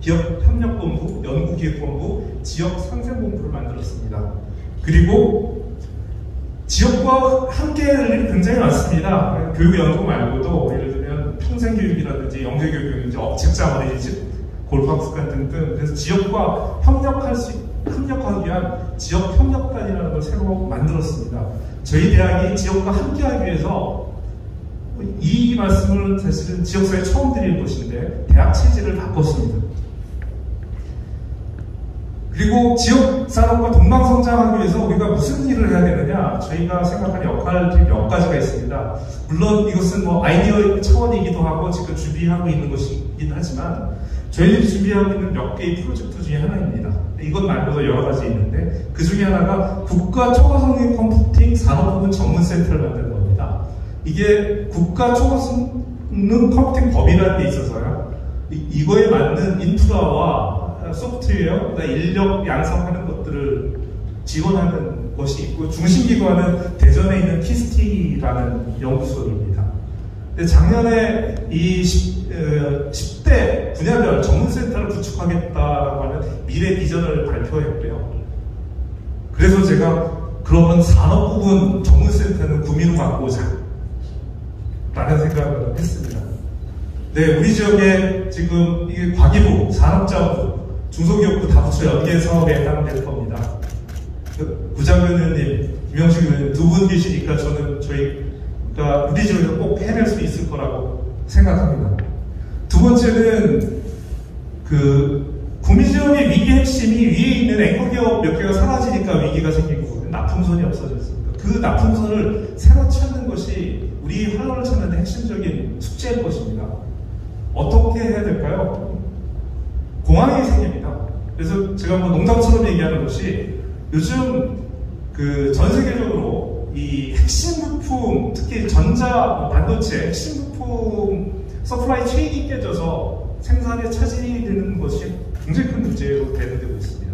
기업협력본부, 연구기획본부, 지역상생본부를 만들었습니다. 그리고 지역과 함께 할 일이 굉장히 많습니다. 교육연구 말고도 예를 들면 평생교육이라든지 영재교육이라든지 업직자 어린이집, 골프학습관 등등, 그래서 지역과 협력하기 위한 지역협력단이라는 걸 새로 만들었습니다. 저희 대학이 지역과 함께하기 위해서 이 말씀을 사실은 지역사회에 처음 드리는 것인데 대학 체제를 바꿨습니다. 그리고 지역산업과 동방성장하기 위해서 우리가 무슨 일을 해야 되느냐, 저희가 생각하는 역할들이 몇 가지가 있습니다. 물론 이것은 뭐 아이디어 차원이기도 하고 지금 준비하고 있는 것이긴 하지만 저희들이 준비하고 있는 몇 개의 프로젝트 중에 하나입니다. 이것 말고도 여러 가지 있는데 그 중에 하나가 국가초과성능 컴퓨팅 산업부문 전문센터를 만드는 겁니다. 이게 국가초과성능 컴퓨팅 법이라는 게 있어서요. 이거에 맞는 인프라와 소프트웨어, 인력 양성하는 것들을 지원하는 것이 있고, 중심기관은 대전에 있는 키스티라는 연구소입니다. 작년에 이 10대 분야별 전문센터를 구축하겠다라고 하는 미래 비전을 발표했고요. 그래서 제가 그러면 산업부문 전문센터는 구미로 바꾸자 라는 생각을 했습니다. 네, 우리 지역에 지금 이게 과기부, 산업자부, 중소기업부 다 붙여 연계 사업에 해당될 겁니다. 구장근 의원님, 유명식 의원님 두 분 계시니까 저는 저희가 우리 지역에서 꼭 해낼 수 있을 거라고 생각합니다. 두 번째는 구미 지역의 위기 핵심이 위에 있는 앵커 기업 몇 개가 사라지니까 위기가 생기고 납품선이 없어졌습니다. 그 납품선을 새로 찾는 것이 우리 활로를 찾는 핵심적인 숙제일 것입니다. 어떻게 해야 될까요? 공항이 생깁니다. 그래서 제가 뭐 농담처럼 얘기하는 것이 요즘 전 세계적으로 이 핵심 부품, 특히 전자 반도체 핵심 부품 서플라이 체인이 깨져서 생산에 차질이 되는 것이 굉장히 큰 문제로 대두되고 있습니다.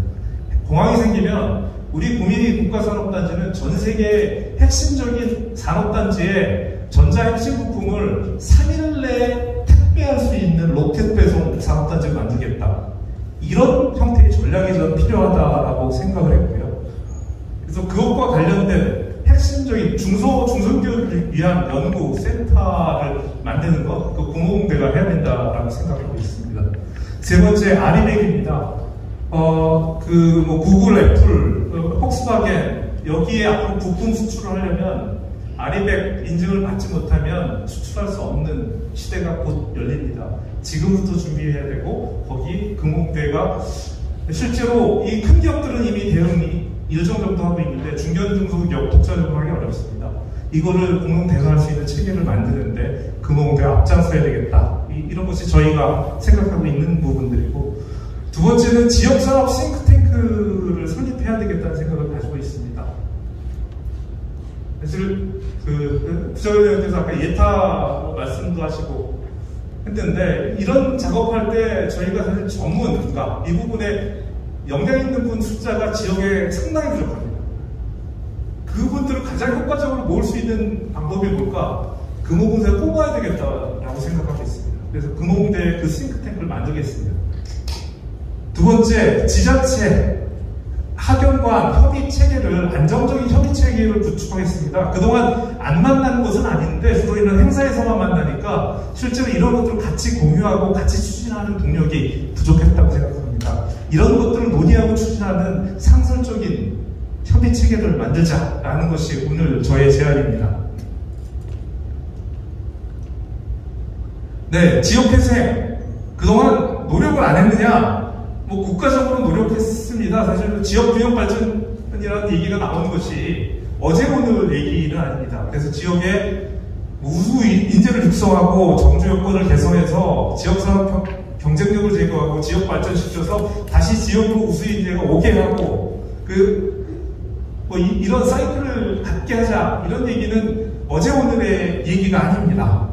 공항이 생기면 우리 구미 국가산업단지는 전 세계 핵심적인 산업단지에 전자 핵심 부품을 3일 내에 택배할 수 있는 로켓 배송 산업단지를 만들겠다. 이런 형태의 전략이 저는 필요하다라고 생각을 했고요. 그래서 그것과 관련된 핵심적인 중소기업을 위한 연구센터를 만드는 것, 그 공공대가 해야 된다라고 생각하고 있습니다. 세 번째, 아리백입니다. 구글, 애플, 폭스바겐, 여기에 앞으로 부품 수출을 하려면 아리백 인증을 받지 못하면 수출할 수 없는 시대가 곧 열립니다. 지금부터 준비해야 되고, 거기 공공대가 실제로 이 큰 기업들은 이미 대응이 일정 정도 하고 있는데 중견중소기업 독자적으로 하기 어렵습니다. 이거를 공동 대응할 수 있는 체계를 만드는데 금융대가 앞장서야 되겠다. 이런 것이 저희가 생각하고 있는 부분들이고, 두 번째는 지역산업 싱크탱크를 설립해야 되겠다는 생각을 가지고 있습니다. 사실 부장님께서 아까 예타 말씀도 하시고 했는데, 이런 작업할 때 저희가 사실 전문가, 이 부분에 역량 있는 분 숫자가 지역에 상당히 부족합니다. 그분들을 가장 효과적으로 모을 수 있는 방법이 뭘까? 금호공대를 뽑아야 되겠다라고 생각하고 있습니다. 그래서 금호공대 그 싱크탱크를 만들겠습니다. 두 번째, 지자체 학연관 협의 체계를, 안정적인 협의 체계를 구축하겠습니다. 그동안 안 만난 것은 아닌데 주로 이런 행사에서만 만나니까 실제로 이런 것들을 같이 공유하고 같이 추진하는 동력이 부족했다고 생각합니다. 이런 것들을 논의하고 추진하는 상설적인 협의 체계를 만들자라는 것이 오늘 저의 제안입니다. 네, 지역회생. 그동안 노력을 안 했느냐? 뭐 국가적으로 노력했습니다. 사실 지역균형발전이라는 얘기가 나오는 것이 어제 오늘 얘기는 아닙니다. 그래서 지역에 우수 인재를 육성하고 정주 여건을 개선해서 지역사업 경쟁력을 제고하고 지역 발전시켜서 다시 지역으로 우수 인재가 오게 하고 이런 사이클을 갖게 하자, 이런 얘기는 어제 오늘의 얘기가 아닙니다.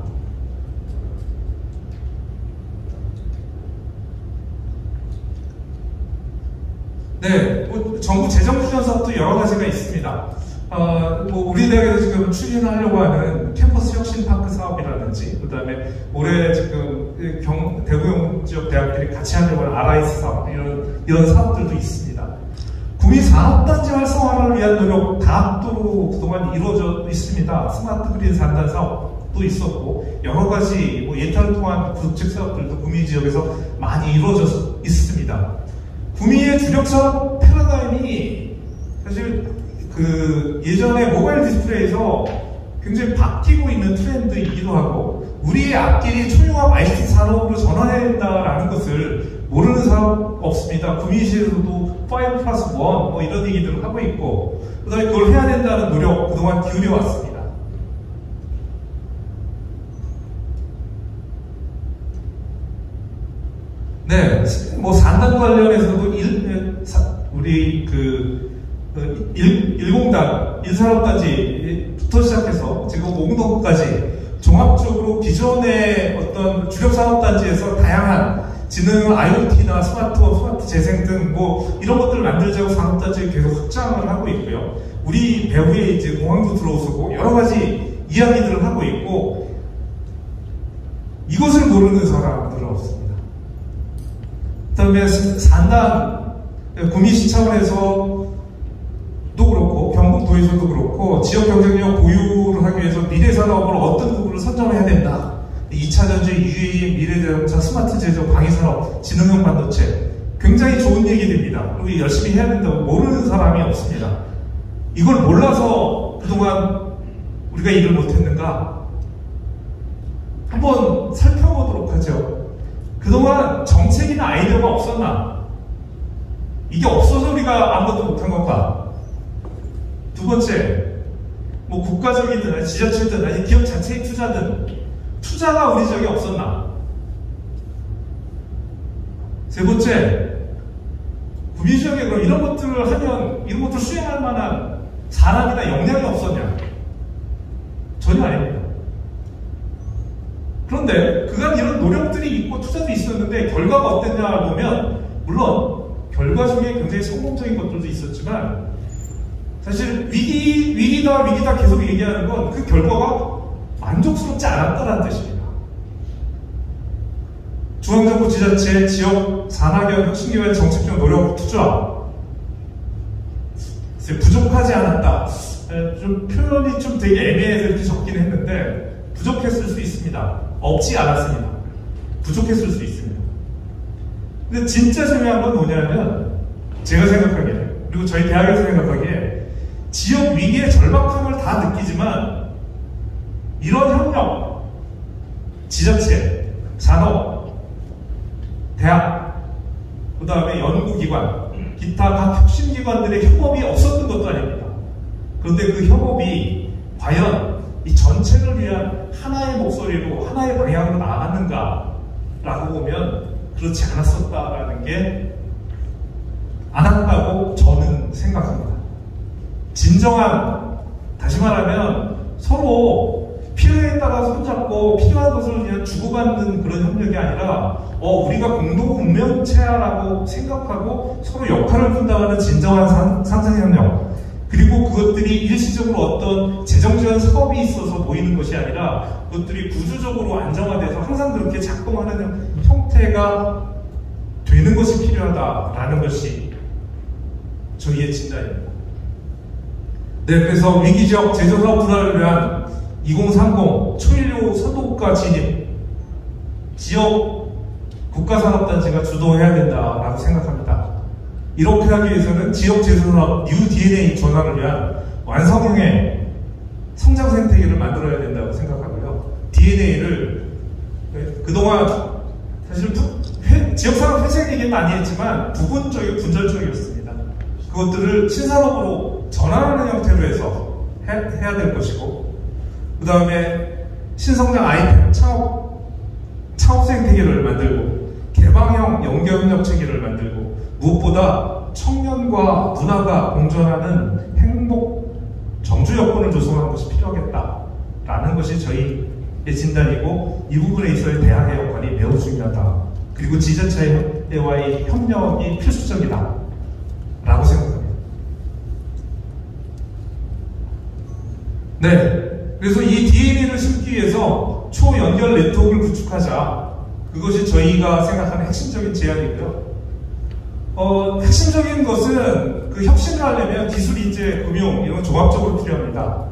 네, 정부 재정 지원 사업도 여러 가지가 있습니다. 우리 대학에서 지금 추진하려고 하는 캠퍼스 혁신 파크 사업이라든지, 그 다음에 올해 지금 대구용 지역 대학들이 같이 하려고 하는 RIS 사업, 이런 사업들도 있습니다. 구미 산업단지 활성화를 위한 노력 다합도로 그동안 이루어져 있습니다. 스마트 그린 산단 사업도 있었고, 여러 가지 예타를 통한 구축 사업들도 구미 지역에서 많이 이루어져 있습니다. 구미의 주력 사업 패러다임이 사실 예전에 모바일 디스플레이에서 굉장히 바뀌고 있는 트렌드이기도 하고, 우리의 앞길이 초융합 ICT 산업으로 전환해야 된다라는 것을 모르는 사람 없습니다. 구미시에서도 5+1 이런 얘기들을 하고 있고, 그 다음에 그걸 해야 된다는 노력 그동안 기울여 왔습니다. 네, 산단 관련해서도 우리 1산업단지부터 시작해서 지금 5공동까지 종합적으로 기존의 어떤 주력산업단지에서 다양한 지능, IoT나 스마트 재생 등 이런 것들을 만들자고 산업단지를 계속 확장을 하고 있고요. 우리 배후에 이제 공항도 들어오고 여러 가지 이야기들을 하고 있고, 이것을 모르는 사람들은 없습니다. 그 다음에 산단, 구미시 차원에서도 그렇고 경북도에서도 그렇고 지역 경쟁력 보유를 하기 위해서 미래산업을 어떤 부분을 선점해야 된다. 2차전지, UAM, 미래자동차, 스마트 제조, 방위산업, 지능형 반도체, 굉장히 좋은 얘기들입니다. 그리고 열심히 해야 된다고 모르는 사람이 없습니다. 이걸 몰라서 그동안 우리가 일을 못했는가? 한번 살펴보도록 하죠. 그동안 정책이나 아이디어가 없었나? 이게 없어서 우리가 아무것도 못한 건가? 두 번째, 국가적이든 아니 지자체든 아니 기업 자체의 투자가 우리 지역에 없었나? 세 번째, 구미 지역에 그럼 이런 것들을 하면, 이런 것들을 수행할 만한 사람이나 역량이 없었냐? 전혀 아닙니다. 그런데 그간 이런 노력들이 있고 투자도 있었는데 결과가 어땠냐 보면, 물론 결과 중에 굉장히 성공적인 것들도 있었지만 사실 위기다 계속 얘기하는 건 그 결과가 만족스럽지 않았다는 뜻입니다. 중앙정부 지자체, 지역, 산학연, 혁신기관 정책적 노력 투자 부족하지 않았다. 좀 표현이 좀 되게 애매해서 이렇게 적긴 했는데 부족했을 수 있습니다. 없지 않았습니다. 부족했을 수 있습니다. 근데 진짜 중요한 건 뭐냐면, 제가 생각하기에, 그리고 저희 대학에서 생각하기에, 지역 위기의 절박함을 다 느끼지만 이런 협력, 지자체, 산업, 대학, 그 다음에 연구기관, 기타 각 혁신기관들의 협업이 없었던 것도 아닙니다. 그런데 그 협업이 과연 이 전체를 위한 하나의 목소리로 하나의 방향으로 나아갔는가 라고 보면 그렇지 않았었다라는 게, 않았다고 저는 생각합니다. 진정한, 다시 말하면 서로 필요에 따라 손잡고 필요한 것을 그냥 주고받는 그런 협력이 아니라 우리가 공동 공명체라고 생각하고 서로 역할을 분담하는 진정한 상생협력, 그리고 그것들이 일시적으로 어떤 재정지원 사업이 있어서 모이는 것이 아니라 그것들이 구조적으로 안정화돼서 항상 그렇게 작동하는 형태가 되는 것이 필요하다라는 것이 저희의 진단입니다. 네, 그래서 위기적 제조사업 분할을 위한 2030 초일류 선도국가 진입, 지역 국가산업단지가 주도해야 된다라고 생각합니다. 이렇게 하기 위해서는 지역 제조산업 뉴 DNA 전환을 위한 완성형의 성장 생태계를 만들어야 된다고 생각하고요. DNA를 그동안 사실 지역산업 회색 얘기 많이 했지만 부분적이고 분절적이었습니다. 그것들을 신산업으로 전환하는 형태로 해서 해야 될 것이고, 그 다음에 신성장 아이템 창업 생태계를 만들고 개방형 연결협력 체계를 만들고, 무엇보다 청년과 문화가 공존하는 행복 정주 여건을 조성하는 것이 필요하겠다라는 것이 저희의 진단이고, 이 부분에 있어서 대학의 역할이 매우 중요하다. 그리고 지자체와의 협력이 필수적이다 라고 생각합니다. 네, 그래서 이 DNA를 심기 위해서 초연결 네트워크를 구축하자. 그것이 저희가 생각하는 핵심적인 제안이고요. 핵심적인 것은 그 혁신을 하려면 기술, 인재, 금융 이런 종합적으로 필요합니다.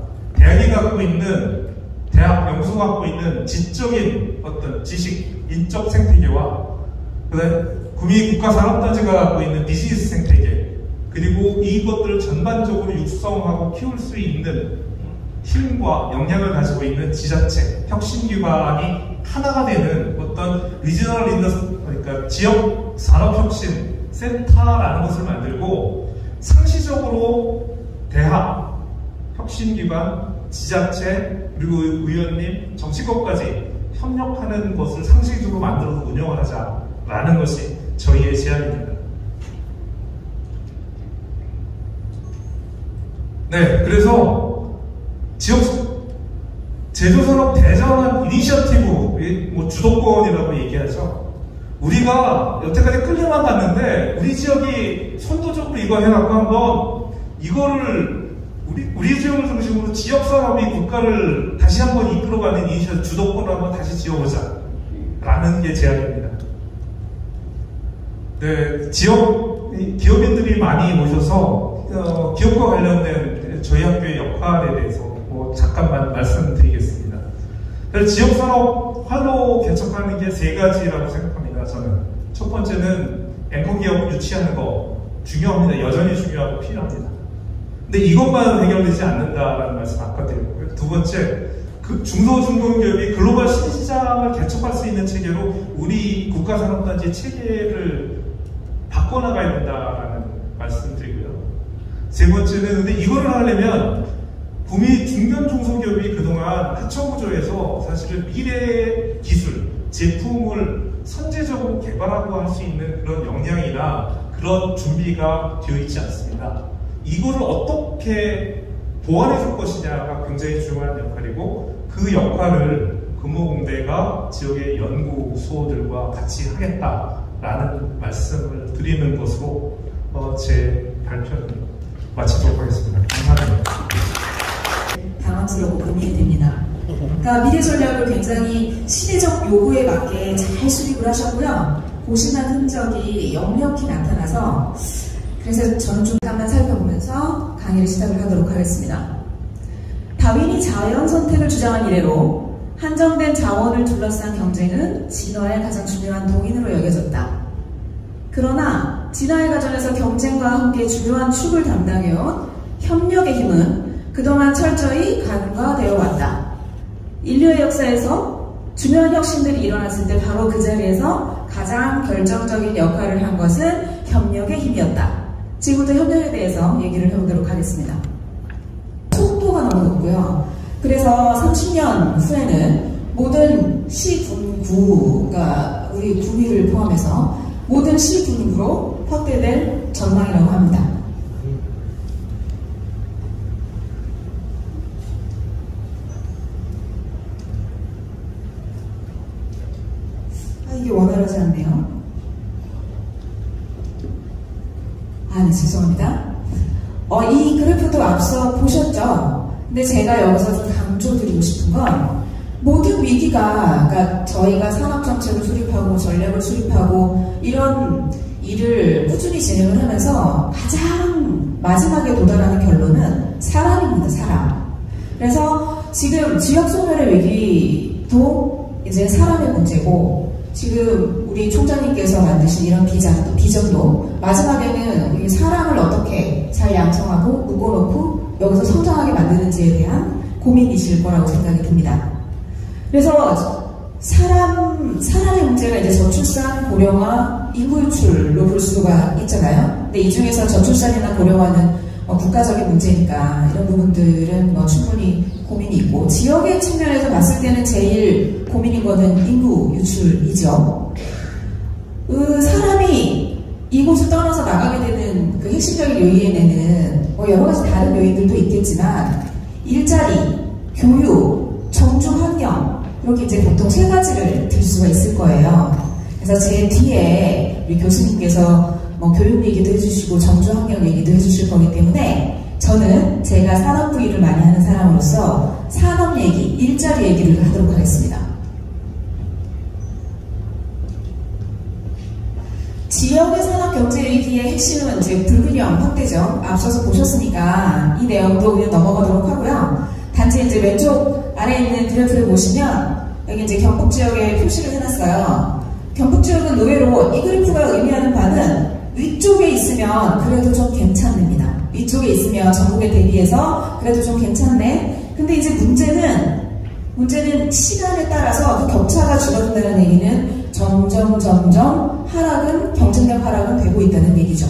대학 연구소가 갖고 있는 지적인 어떤 지식, 인적 생태계와 그다음에 국가산업단지가 갖고 있는 비즈니스 생태계, 그리고 이것들을 전반적으로 육성하고 키울 수 있는 힘과 역량을 가지고 있는 지자체, 혁신기관이 하나가 되는 어떤 리지너럴 그러니까 지역 산업혁신 센터라는 것을 만들고, 상시적으로 대학, 혁신기관, 지자체, 그리고 의원님, 정치권까지 협력하는 것을 상시적으로 만들어서 운영을 하자라는 것이 저희의 제안입니다. 네, 그래서 지역 제조산업 대전환 이니셔티브, 주도권이라고 얘기하죠. 우리가 여태까지 끌려만 갔는데 우리 지역이 선도적으로 이거 해갖고 한번 이거를 우리 지역을 중심으로 지역산업이 국가를 다시 한번 이끌어가는 이니셔티브 주도권을 한번 다시 지어보자 라는 게 제안입니다. 네, 지역 기업인들이 많이 모셔서 기업과 관련된 저희 학교의 역할에 대해서 잠깐만 말씀드리겠습니다. 지역산업 활로 개척하는 게 세 가지라고 생각합니다. 저는 첫 번째는 앵커 기업 유치하는 거 중요합니다. 여전히 중요하고 필요합니다. 근데 이것만 해결되지 않는다라는 말씀 아까 드렸고요. 두 번째, 그 중소중공기업이 글로벌 시장을 개척할 수 있는 체계로 우리 국가산업단지 체계를 바꿔나가야 된다라는 말씀드리고요. 세 번째는 근데 이거를 하려면 구미 중견 중소기업이 그동안 하청구조에서 사실은 미래 기술, 제품을 선제적으로 개발하고 할 수 있는 그런 역량이나 그런 준비가 되어 있지 않습니다. 이거를 어떻게 보완해 줄 것이냐가 굉장히 중요한 역할이고, 그 역할을 금호공대가 지역의 연구소들과 같이 하겠다라는 말씀을 드리는 것으로 제 발표를 마치도록 하겠습니다. 감사합니다. 당황스럽고 고민이 됩니다. 그러니까 미래 전략을 굉장히 시대적 요구에 맞게 잘 수립을 하셨고요. 고심한 흔적이 역력히 나타나서, 그래서 저는 좀 잠깐만 살펴보면서 강의를 시작을 하도록 하겠습니다. 다윈이 자연 선택을 주장한 이래로 한정된 자원을 둘러싼 경쟁은 진화의 가장 중요한 동인으로 여겨졌다. 그러나 진화의 과정에서 경쟁과 함께 중요한 축을 담당해온 협력의 힘은 그동안 철저히 간과되어 왔다. 인류의 역사에서 중요한 혁신들이 일어났을 때 바로 그 자리에서 가장 결정적인 역할을 한 것은 협력의 힘이었다. 지금부터 협력에 대해서 얘기를 해보도록 하겠습니다. 속도가 너무 높고요. 그래서 30년 후에는 모든 시군구, 그러니까 우리 구미를 포함해서 모든 시군구로 확대될 전망이라고 합니다. 이게 원활하지 않네요. 아, 네, 죄송합니다. 이 그래프도 앞서 보셨죠? 근데 제가 여기서 좀 강조드리고 싶은 건 모든 위기가, 그러니까 저희가 산업정책을 수립하고 전략을 수립하고 이런 일을 꾸준히 진행을 하면서 가장 마지막에 도달하는 결론은 사람입니다, 사람. 그래서 지금 지역소멸의 위기도 이제 사람의 문제고, 지금 우리 총장님께서 만드신 이런 비전도 마지막에는 우리 사람을 어떻게 잘 양성하고 묶어놓고 여기서 성장하게 만드는지에 대한 고민이실 거라고 생각이 듭니다. 그래서 사람의 문제가 이제 저출산, 고령화, 인구 유출로 볼 수가 있잖아요. 근데 이 중에서 저출산이나 고령화는 국가적인 문제니까 이런 부분들은 충분히 고민이 있고, 지역의 측면에서 봤을 때는 제일 고민인 거는 인구 유출이죠. 사람이 이곳을 떠나서 나가게 되는 그 핵심적인 요인에는 여러 가지 다른 요인들도 있겠지만 일자리, 교육, 정주 환경, 이렇게 이제 보통 세 가지를 들 수가 있을 거예요. 그래서 제 뒤에 우리 교수님께서 교육 얘기도 해주시고 정주 환경 얘기도 해주실 거기 때문에 저는 제가 산업부 일을 많이 하는 사람으로서 산업 얘기, 일자리 얘기를 하도록 하겠습니다. 지역의 산업 경제 위기의 핵심은 이제 불균형 확대죠. 앞서서 보셨으니까 이 내용도 그냥 넘어가도록 하고요. 단지 이제 왼쪽 아래에 있는 그래프를 보시면 여기 이제 경북 지역에 표시를 해놨어요. 경북 지역은 의외로 이 그래프가 의미하는 바는 위쪽에 있으면 그래도 좀 괜찮습니다. 위쪽에 있으면 전국에 대비해서 그래도 좀 괜찮네. 근데 이제 문제는 시간에 따라서 그 격차가 줄어든다는 얘기는 점점 경쟁력 하락은 되고 있다는 얘기죠.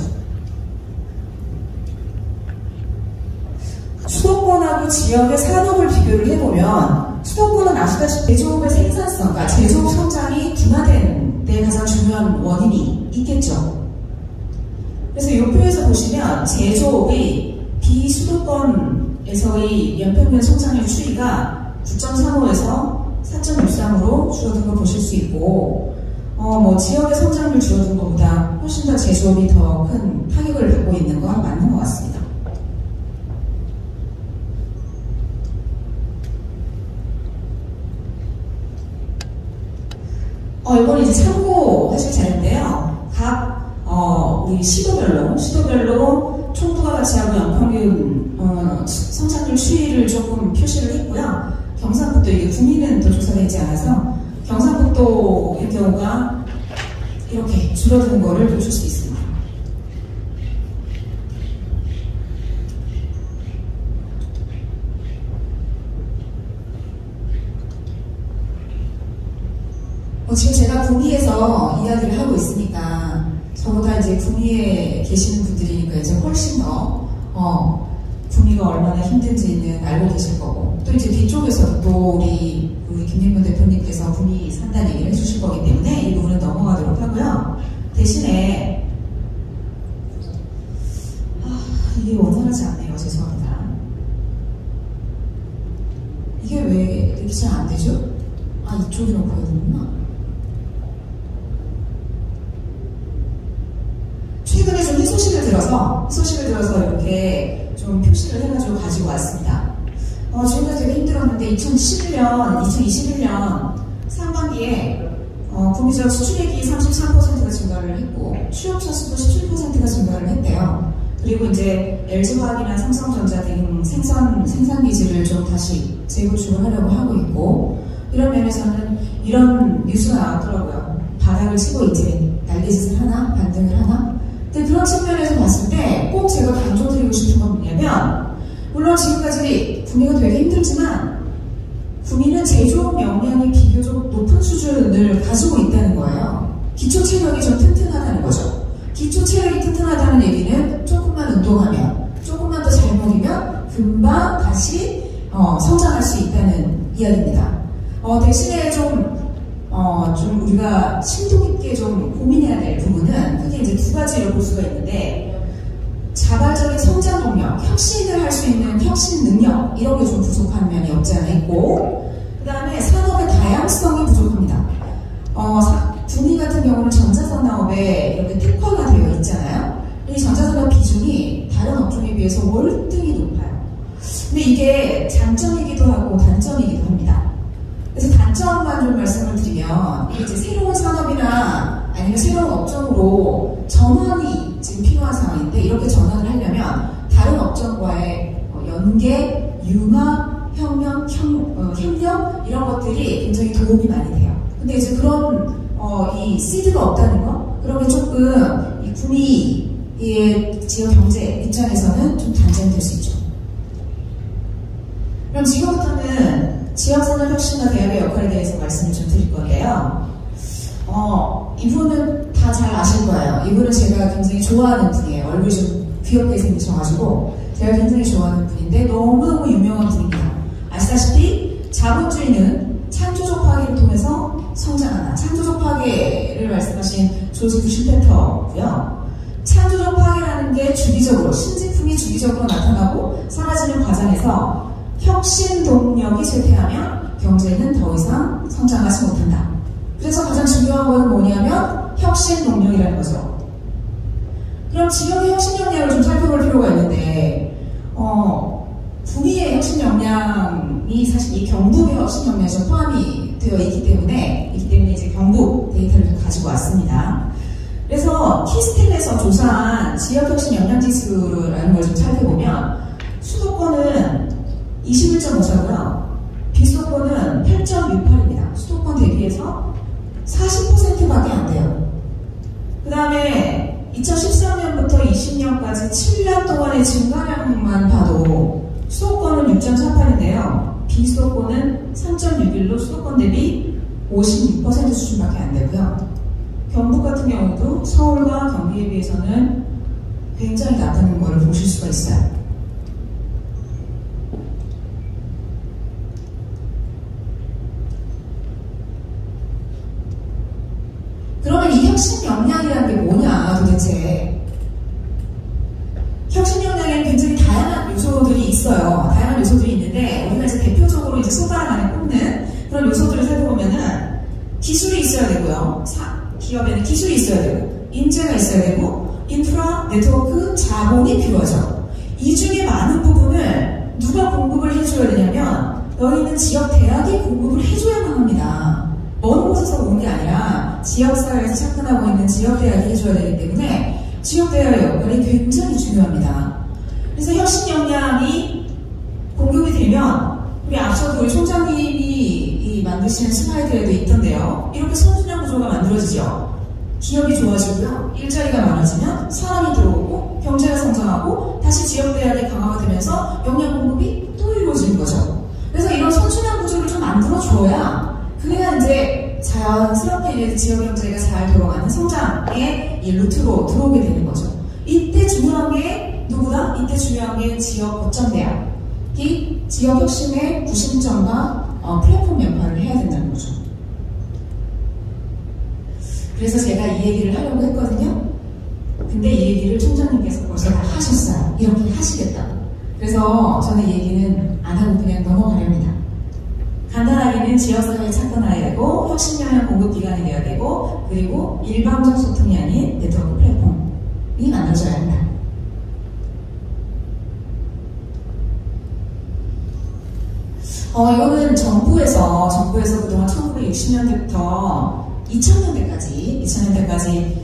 수도권하고 지역의 산업을 비교를 해보면 수도권은 아시다시피 제조업의 생산성, 그러니까 제조업 성장이 둔화된 데 가장 중요한 원인이 있겠죠. 그래서 이 표에서 보시면 제조업이 비수도권에서의 연평균 성장률 추이가 9.35에서 4.63으로 줄어든 걸 보실 수 있고, 지역의 성장률 줄어든 것보다 훨씬 더 제조업이 더 큰 타격을 받고 있는 건 맞는 것 같습니다. 이건 이제 참고하실 자료인데요. 각 우리 시도별로 총부가 가치하고 연평균 성장률 추이를 조금 표시를 했고요. 경상북도, 이게 구미는 또 조사되지 않아서 경상북도의 경우가 이렇게 줄어드는 거를 보실 수 있습니다. 지금 제가 구미에서 이야기를 하고 있으니까 저보다 이제 구미에 계시는 분들이니까 이제 훨씬 더 구미가 얼마나 힘든지는 알고 계실 거고, 또 이제 뒤쪽에서도 또 우리 김민문 대표님께서 구미 산다는 얘기를 해주실 거기 때문에 이 부분은 넘어가도록 하고요. 대신에 이게 원활하지 않네요. 죄송합니다. 이게 왜 이렇게 잘 안 되죠? 이쪽에 놓고 해야 되는구나. 최근에 좀 희소식을 들어서 이렇게 좀 표시를 해가지고 가지고 왔습니다. 지금까지 되게 힘들었는데 2021년 상반기에 구미지역 수출액이 33%가 증가를 했고 취업자 수도 17%가 증가를 했대요. 그리고 이제 LG화학이나 삼성전자 등 생산 기지를 좀 다시 재구축을 하려고 하고 있고, 이런 면에서는 이런 뉴스가 나왔더라고요. 바닥을 치고 이제 날개짓을 하나, 반등을 하나. 근데 그런 측면에서 봤을 때 꼭 제가 강조드리고 싶은 건 뭐냐면, 물론 지금까지 구미가 되게 힘들지만 구미는 제조업 역량이 비교적 높은 수준을 가지고 있다는 거예요. 기초 체력이 좀 튼튼하다는 거죠. 기초 체력이 튼튼하다는 얘기는 조금만 운동하면, 조금만 더 잘 먹이면 금방 다시 성장할 수 있다는 이야기입니다. 대신에 좀 우리가 심도 깊게 좀 고민해야 될 부분은 크게 이제 두 가지로 볼 수가 있는데, 자발적인 성장 동력, 혁신을 할 수 있는 혁신 능력, 이런 게 좀 부족한 면이 없지 않아 있고, 그 다음에 산업의 다양성이 부족합니다. 구미가 산업에 이렇게 특화가 되어 있잖아요. 이 전자산업 비중이 다른 업종에 비해서 월등히 높아요. 근데 이게 장점이기도 하고 단점이기도 합니다. 그래서 단점만 좀 말씀을 드리면, 이게 이제 새로운 산업이나 아니면 새로운 업종으로 전환이 지금 필요한 상황인데, 이렇게 전환을 하려면 다른 업종과의 연계, 융합, 협력 이런 것들이 굉장히 도움이 많이 돼요. 근데 이제 그런 이 시드가 없다는 거, 그런 게 조금 이 구미의 지역 경제 입장에서는 좀 단점이 될 수 있죠. 그럼 지금부터는 지역산업 혁신과 대학의 역할에 대해서 말씀을 좀 드릴 건데요. 이분은 다 잘 아실 거예요. 이분은 제가 굉장히 좋아하는 분이에요. 얼굴이 좀 귀엽게 생기셔가지고 제가 굉장히 좋아하는 분인데 너무너무 유명한 분입니다. 아시다시피 자본주의는 창조적 파괴를 통해서 성장한다. 창조적 파괴를 말씀하신 조지 부슈페터고요. 창조적 파괴라는 게 주기적으로, 신제품이 주기적으로 나타나고 사라지는 과정에서 혁신 동력이 쇠퇴하면 경제는 더 이상 성장하지 못한다. 그래서 가장 중요한 건 뭐냐면 혁신 동력이라는 거죠. 그럼 지역의 혁신 역량을 좀 살펴볼 필요가 있는데, 구미의 혁신 역량이 사실 이 경북의 혁신 역량에 좀 포함이 되어 있기 때문에 이제 경북 데이터를 좀 가지고 왔습니다. 그래서 키스텝에서 조사한 지역 혁신 역량 지수라는 걸 좀 살펴보면 수도권은 21.54고요. 비수도권은 8.68입니다. 수도권 대비해서 40%밖에 안 돼요. 그 다음에 2013년부터 20년까지 7년 동안의 증가량만 봐도 수도권은 6.48인데요. 비수도권은 3.61로 수도권 대비 56% 수준밖에 안 되고요. 경북 같은 경우도 서울과 경기에 비해서는 굉장히 낮다는 것을 보실 수가 있어요. 그러면 이 혁신 역량이라는 게 뭐냐 도대체. 혁신 역량에는 굉장히 다양한 요소들이 있어요. 다양한 요소들이 있는데 우리가 이제 대표적으로 이제 손가락 안에 꼽는 그런 요소들을 살펴보면은 기술이 있어야 되고요. 기업에는 기술이 있어야 되고 인재가 있어야 되고 인프라, 네트워크, 자본이 필요하죠. 이 중에 많은 부분을 누가 공급을 해줘야 되냐면 여기는 지역 대학이 공급을 해줘야만 합니다. 먼 곳에서 온 게 아니라 지역사회에서 착근하고 있는 지역대학이 해줘야 되기 때문에 지역대학의 역할이 굉장히 중요합니다. 그래서 혁신 역량이 공급이 되면 우리 앞서도 우리 총장님이 만드시는 슬라이드에도 있던데요. 이렇게 선순환 구조가 만들어지죠. 기업이 좋아지고요. 일자리가 많아지면 사람이 들어오고 경제가 성장하고 다시 지역대학이 강화가 되면서 역량 공급이 또 이루어지는 거죠. 그래서 이런 선순환 구조를 좀 만들어줘야 그래야 이제 자연스럽게 지역 경제가 잘 돌아가는 성장의 이 루트로 들어오게 되는 거죠. 이때 중요한 게 누구다? 이때 중요한 게 지역 거점대학이 지역 혁신의 구심점과 플랫폼 역할을 해야 된다는 거죠. 그래서 제가 이 얘기를 하려고 했거든요. 근데 이 얘기를 총장님께서 벌써 다 하셨어요. 이렇게 하시겠다. 그래서 저는 이 얘기는 안 하고 그냥 넘어가렵니다. 간단하게는 지역사회에 착근해야 되고 혁신 역량 공급 기관이 되어야 되고 그리고 일방적 소통이 아닌 네트워크 플랫폼이 만들어져야 한다. 이거는 정부에서 그동안 1960년대부터 2000년대까지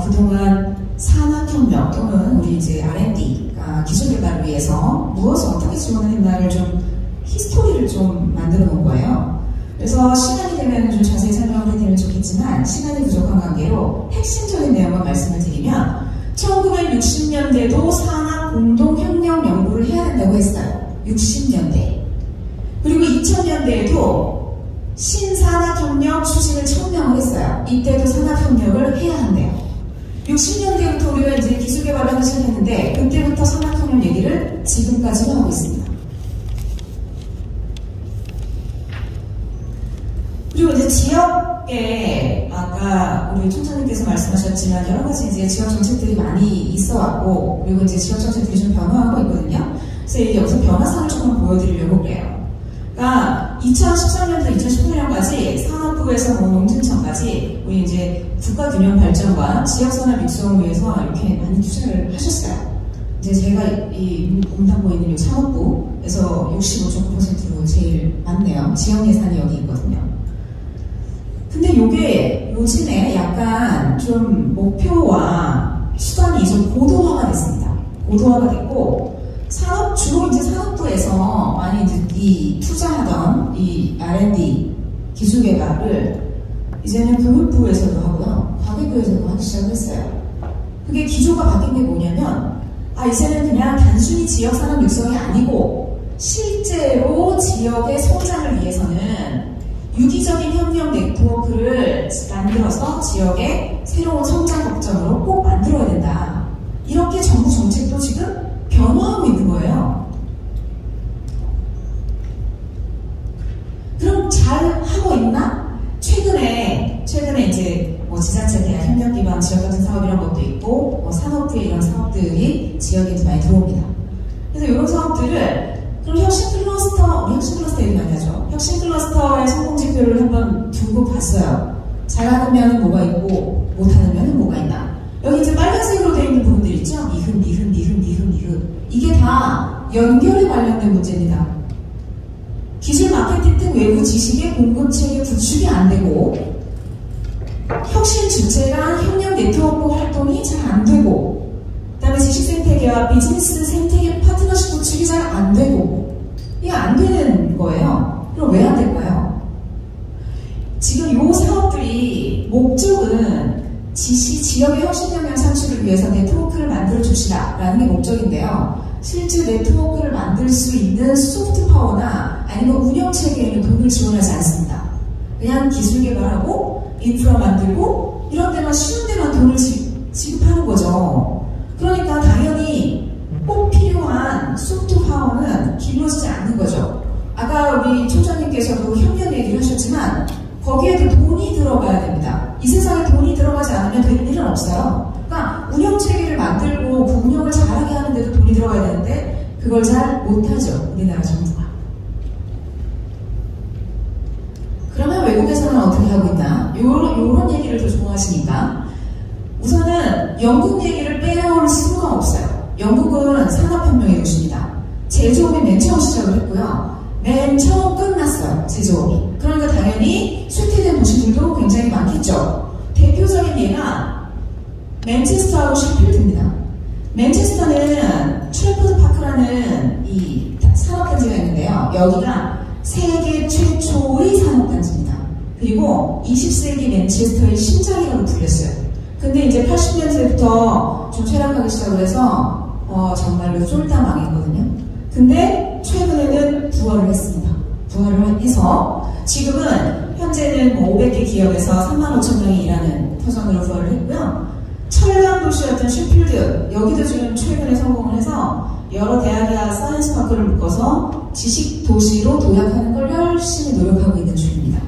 그동안 산학혁명 또는 우리 이제 R&D 기술 개발을 위해서 무엇을 어떻게 지원했나를 좀 히스토리를 좀 만들어 놓은 거예요. 그래서 시간이 되면 좀 자세히 설명을 해드리면 좋겠지만 시간이 부족한 관계로 핵심적인 내용을 말씀을 드리면 1960년대도 산학 공동협력 연구를 해야 된다고 했어요. 60년대. 그리고 2000년대에도 신산학협력 추진을 천명을 했어요. 이때도 산학협력을 해야 한대요. 60년대부터 우리가 이제 기술 개발을 하기 시작했는데 그때부터 산학협력 얘기를 지금까지도 하고 있습니다. 그리고 이제 지역에 아까 우리 총장님께서 말씀하셨지만 여러 가지 이제 지역 정책들이 많이 있어 왔고 그리고 이제 지역 정책들이 좀 변화하고 있거든요. 그래서 여기서 변화상을 조금 보여드리려고 그래요. 그러니까 2013년부터 2018년까지 산업부에서 농진청까지 우리 이제 국가균형발전과 지역산업 육성을 위해서 이렇게 많이 투자를 하셨어요. 이제 제가 이 몸담고 있는 이 산업부에서 65.9%로 제일 많네요. 지역 예산이 여기 있거든요. 근데 이게 요즘에 약간 좀 목표와 수단이 좀 고도화가 됐습니다. 고도화가 됐고 주로 이제 산업부에서 많이 이제 이 투자하던 이 R&D 기술 개발을 이제는 교육부에서도 하고요, 과학부에서도 하기 시작했어요. 그게 기조가 바뀐 게 뭐냐면, 이제는 그냥 단순히 지역 산업 육성이 아니고 실제로 지역의 성장을 위해서는 유기적인 협력 네트워크를 만들어서 지역의 새로운 성장 걱정으로 꼭 만들어야 된다. 이렇게 정부 정책도 지금 변화하고 있는 거예요. 그럼 잘 하고 있나? 최근에 이제 지자체 대학 협력 기반 지역 같은 사업 이런 것도 있고 산업부의 이런 사업들이 지역에 많이 들어옵니다. 그래서 이런 사업들을 그럼 혁신 클러스터 얘기 많이 하죠. 혁신 클러스터의 성공 지표를 한번 두고 봤어요. 잘하는 면은 뭐가 있고 못하는 면은 뭐가 있나. 여기 이제 빨간색으로 되어 있는 부분들 있죠? 미흡. 이게 다 연결에 관련된 문제입니다. 기술 마케팅 등 외부 지식의 공급체계 구축이 안 되고, 혁신 주체랑 협력 네트워크 활동이 잘 안 되고, 그 다음에 지식 생태계와 비즈니스 생태계 파트너십 구축이 잘 안 되고, 이게 안 되는 거예요. 그럼 왜 안 될까요? 지금 이 사업들이 목적은 지역의 혁신 역량 창출을 위해서 네트워크를 만들어 주시라라는 게 목적인데요. 실제 네트워크를 만들 수 있는 소프트 파워나 아니면 운영 체계에는 돈을 지원하지 않습니다. 그냥 기술 개발하고 인프라 만들고 이런 데만 쉬운 데만 돈을 지급하는 거죠. 그러니까 당연히 꼭 필요한 소프트 파워는 길러지지 않는 거죠. 아까 우리 총장님께서도 협력 얘기를 하셨지만 거기에도 돈이 들어가야 됩니다. 이 세상에 돈이 들어가지 않으면 되는 일은 없어요. 그러니까 운영체계를 만들고 그 운영을 잘하게 하는데도 돈이 들어가야 되는데 그걸 잘 못하죠. 우리나라 정부가. 그러면 외국에서는 어떻게 하고 있나? 요런 얘기를 더 좋아하시니까 우선은 영국 얘기를 빼올 수가 없어요. 영국은 산업혁명의 도시입니다. 제조업이 맨 처음 시작을 했고요. 맨 처음 끝났어요. 제조업이. 그러니까 당연히 쇠퇴된 도시들도 굉장히 많겠죠. 대표적인 예가 맨체스터하고 셰필드입니다. 맨체스터는 트래포드 파크라는 이 산업단지가 있는데요. 여기가 세계 최초의 산업단지입니다. 그리고 20세기 맨체스터의 심장이라고 불렸어요. 근데 이제 80년대부터 좀 쇠락하기 시작을 해서 정말로 쫄다 망했거든요. 근데 최근에는 부활을 했습니다. 부활을 해서 지금은 현재는 500개 기업에서 35,000명이 일하는 터전으로 부활을 했고요. 철강 도시였던 셰필드, 여기도 지금 최근에 성공을 해서 여러 대학이나 사이언스 파크를 묶어서 지식 도시로 도약하는 걸 열심히 노력하고 있는 중입니다.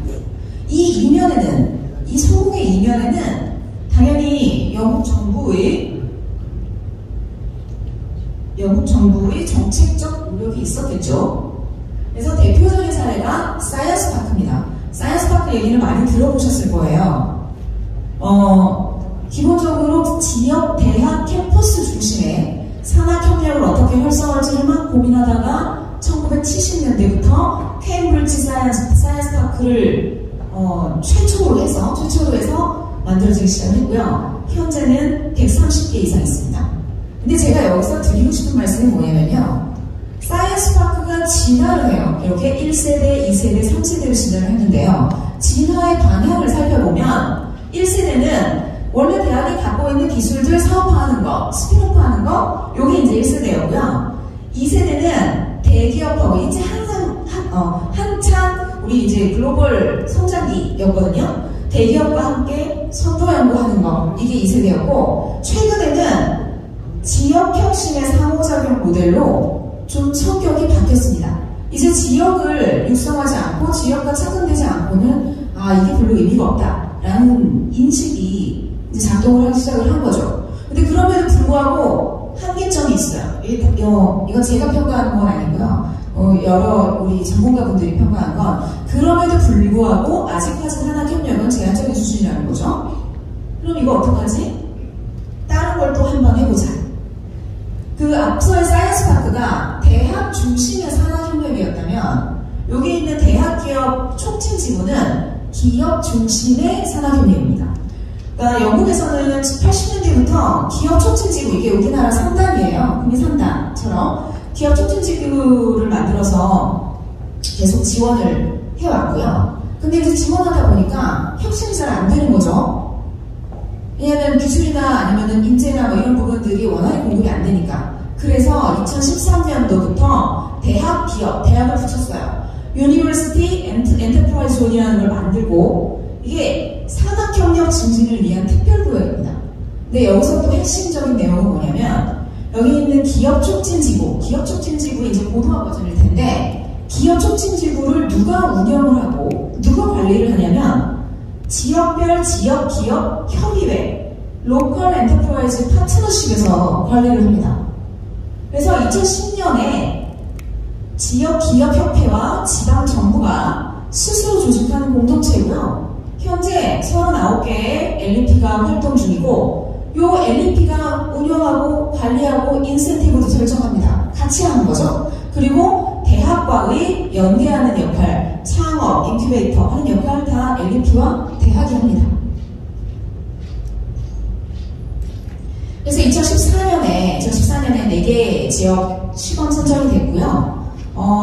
이 성공의 이면에는 당연히 영국 정부의 정책적 노력이 있었겠죠. 그래서 대표적인 사례가 사이언스 파크입니다. 사이언스 파크 얘기는 많이 들어보셨을 거예요. 기본적으로 지역 대학 캠퍼스 중심의 산학 협력을 어떻게 활성화할지를 막 고민하다가 1970년대부터 케임브리지 사이언스 파크를 최초로 해서 만들어지기 시작했고요. 현재는 130개 이상 있습니다. 근데 제가 여기서 드리고 싶은 말씀이 뭐냐면요. 사이언스 파크가 진화를 해요. 이렇게 1세대, 2세대, 3세대로 진화를 했는데요. 진화의 방향을 살펴보면 1세대는 원래 대학이 갖고 있는 기술들 사업화하는 거, 스피노프하는 거, 요게 이제 1세대였고요. 2세대는 대기업하고 이제 한창 우리 이제 글로벌 성장기였거든요. 대기업과 함께 선도 연구하는 거, 이게 2세대였고, 최근에는 지역혁신의 상호작용 모델로 좀 성격이 바뀌었습니다. 이제 지역을 육성하지 않고 지역과 착근되지 않고는 이게 별로 의미가 없다라는 인식이 이제 작동을 하기 시작을 한 거죠. 근데 그럼에도 불구하고 한계점이 있어요. 이건 제가 평가하는 건 아니고요. 여러 우리 전문가분들이 평가한 건 그럼에도 불구하고 아직까지 산학협력은 제한적인 수준이라는 거죠. 그럼 이거 어떡하지? 다른 걸 또 한번 해보자. 그 앞서의 사이언스파크가 대학 중심의 산학협력이었다면 여기 있는 대학기업 촉진지구는 기업 중심의 산학협력입니다. 그러니까 영국에서는 80년대부터 기업 촉진지구, 이게 우리나라 3단이에요. 국민 3단처럼 기업 촉진지구를 만들어서 계속 지원을 해왔고요. 근데 이제 지원하다 보니까 혁신이 잘 안 되는 거죠. 왜냐하면 기술이나 아니면 인재나 뭐 이런 부분들이 워낙에 공급이 안 되니까. 그래서 2013년도부터 대학 기업, 대학을 붙였어요. University Enterprise Zone이라는 걸 만들고 이게 산학협력 증진을 위한 특별구역입니다. 근데 여기서 또 핵심적인 내용은 뭐냐면 여기 있는 기업 촉진지구, 기업 촉진지구 이제 고도화 버전일 텐데 기업 촉진지구를 누가 운영을 하고 누가 관리를 하냐면 지역별 지역 기업 협의회, 로컬 엔터프라이즈 파트너십에서 관리를 합니다. 그래서 2010년에 지역 기업 협회와 지방 정부가 스스로 조직하는 공동체고요. 현재 39개의 LEP가 활동 중이고 요 LEP가 운영하고 관리하고 인센티브도 설정합니다. 같이 하는 거죠. 그리고 대학과의 연계하는 역할, 창업, 인큐베이터 하는 역할 다 LEP와 대학이 합니다. 그래서 2014년에 4개 지역 시범 선정이 됐고요.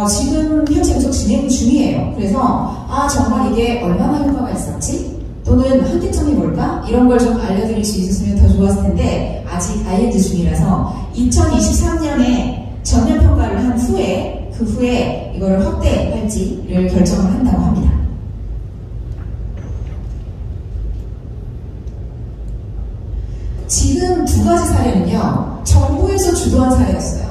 지금 현재 계속 진행 중이에요. 그래서 정말 이게 얼마나 효과가 있었지? 또는 한계점이 뭘까? 이런 걸 좀 알려드릴 수 있었으면 더 좋았을 텐데 아직 IND 중이라서 2023년에 전면평가를 한 후에 그 후에 이거를 확대할지를 결정을 한다고 합니다. 지금 두 가지 사례는요, 정부에서 주도한 사례였어요.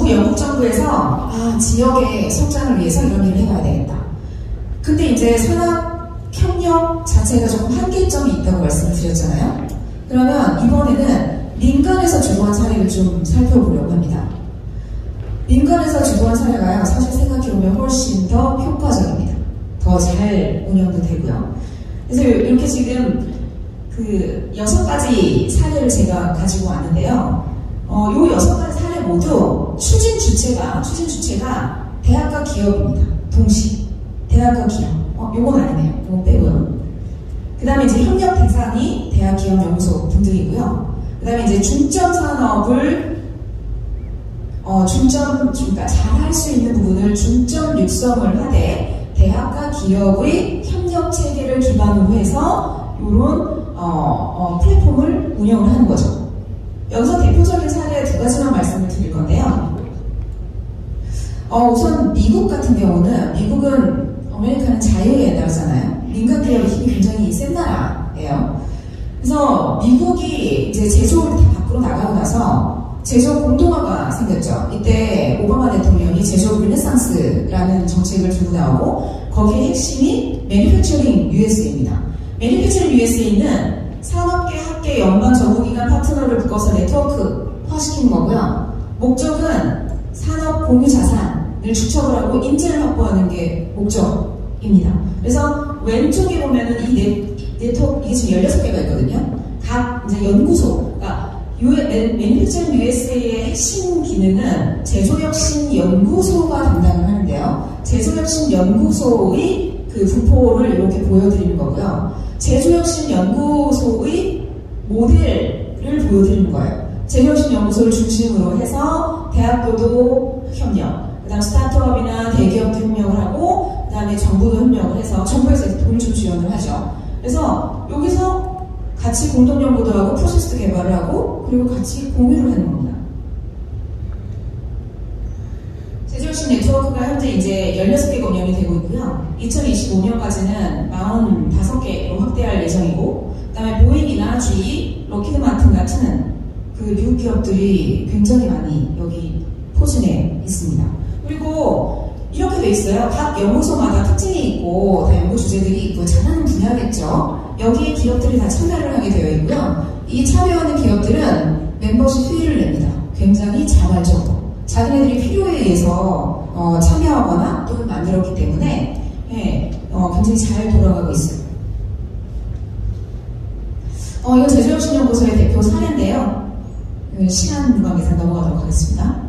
영국 정부에서 지역의 성장을 위해서 이런 일을 해봐야 되겠다. 근데 이제 산학협력 자체가 조금 한계점이 있다고 말씀을 드렸잖아요. 그러면 이번에는 민간에서 주도한 사례를 좀 살펴보려고 합니다. 민간에서 주도한 사례가요, 사실 생각해보면 훨씬 더 효과적입니다. 더 잘 운영도 되고요. 그래서 이렇게 지금 그 6가지 사례를 제가 가지고 왔는데요. 요 6가지 사례 모두 추진 주체가 대학과 기업입니다. 동시에. 대학과 기업. 요건 아니네요. 요거 빼고요. 그 다음에 이제 협력 대상이 대학 기업 연구소 등등이고요. 그 다음에 이제 중점 산업을 그러니까 잘할 수 있는 부분을 중점 육성을 하되 대학과 기업의 협력 체계를 기반으로 해서 이런 플랫폼을 운영을 하는 거죠. 여기서 대표적인 사례 2가지만 말씀을 드릴 건데요. 우선 미국 같은 경우는 미국은 아메리카는 자유의 나라잖아요. 민간 기업의 힘이 굉장히 센 나라예요. 그래서 미국이 이제 제조업을 다 밖으로 나가고 나서 제조업 공동화가 생겼죠. 이때 오바마 대통령이 제조업 르네상스라는 정책을 들고 나오고 거기에 핵심이 Manufacturing USA입니다. Manufacturing USA는 산업계, 학계, 연방, 정부기관 파트너를 묶어서 네트워크화시키는 거고요. 목적은 산업 공유 자산을 축적을 하고 인재를 확보하는 게 목적입니다. 그래서 왼쪽에 보면은 이 네트워크, 이게 지금 16개가 있거든요. 각 이제 연구소, 그러니까 Manufacturing USA의 핵심 기능은 제조혁신연구소가 담당을 하는데요. 제조혁신연구소의 그 분포를 이렇게 보여드리는 거고요. 제조혁신연구소의 모델을 보여드리는 거예요. 제조혁신연구소를 중심으로 해서 대학교도 협력, 그 다음 스타트업이나 대기업도 협력을 하고, 그 다음에 정부도 협력을 해서 정부에서 돈을 좀 지원을 하죠. 그래서 여기서 같이 공동연구도 하고 프로세스도 개발을 하고 그리고 같이 공유를 하는 겁니다. 제조혁신 네트워크가 현재 이제 16개가 운영이 되고 있고요. 2025년까지는 45개로 확대할 예정이고, 그 다음에 보잉이나 GE, 럭키드 마틴 같은 그 미국 기업들이 굉장히 많이 여기 포진해 있습니다. 그리고 이렇게 돼 있어요. 각 연구소마다 특징이 있고 다 연구 주제들이 있고 잘하는 분야겠죠. 여기에 기업들이 다 참여를 하게 되어 있고요. 이 참여하는 기업들은 멤버십 페이를 냅니다. 굉장히 자발적으로 자기네들이 필요에 의해서 참여하거나 또는 만들었기 때문에 굉장히 잘 돌아가고 있어요. 이건 제주혁신연구소의 대표 사례인데요. 시간 관계상 넘어가도록 하겠습니다.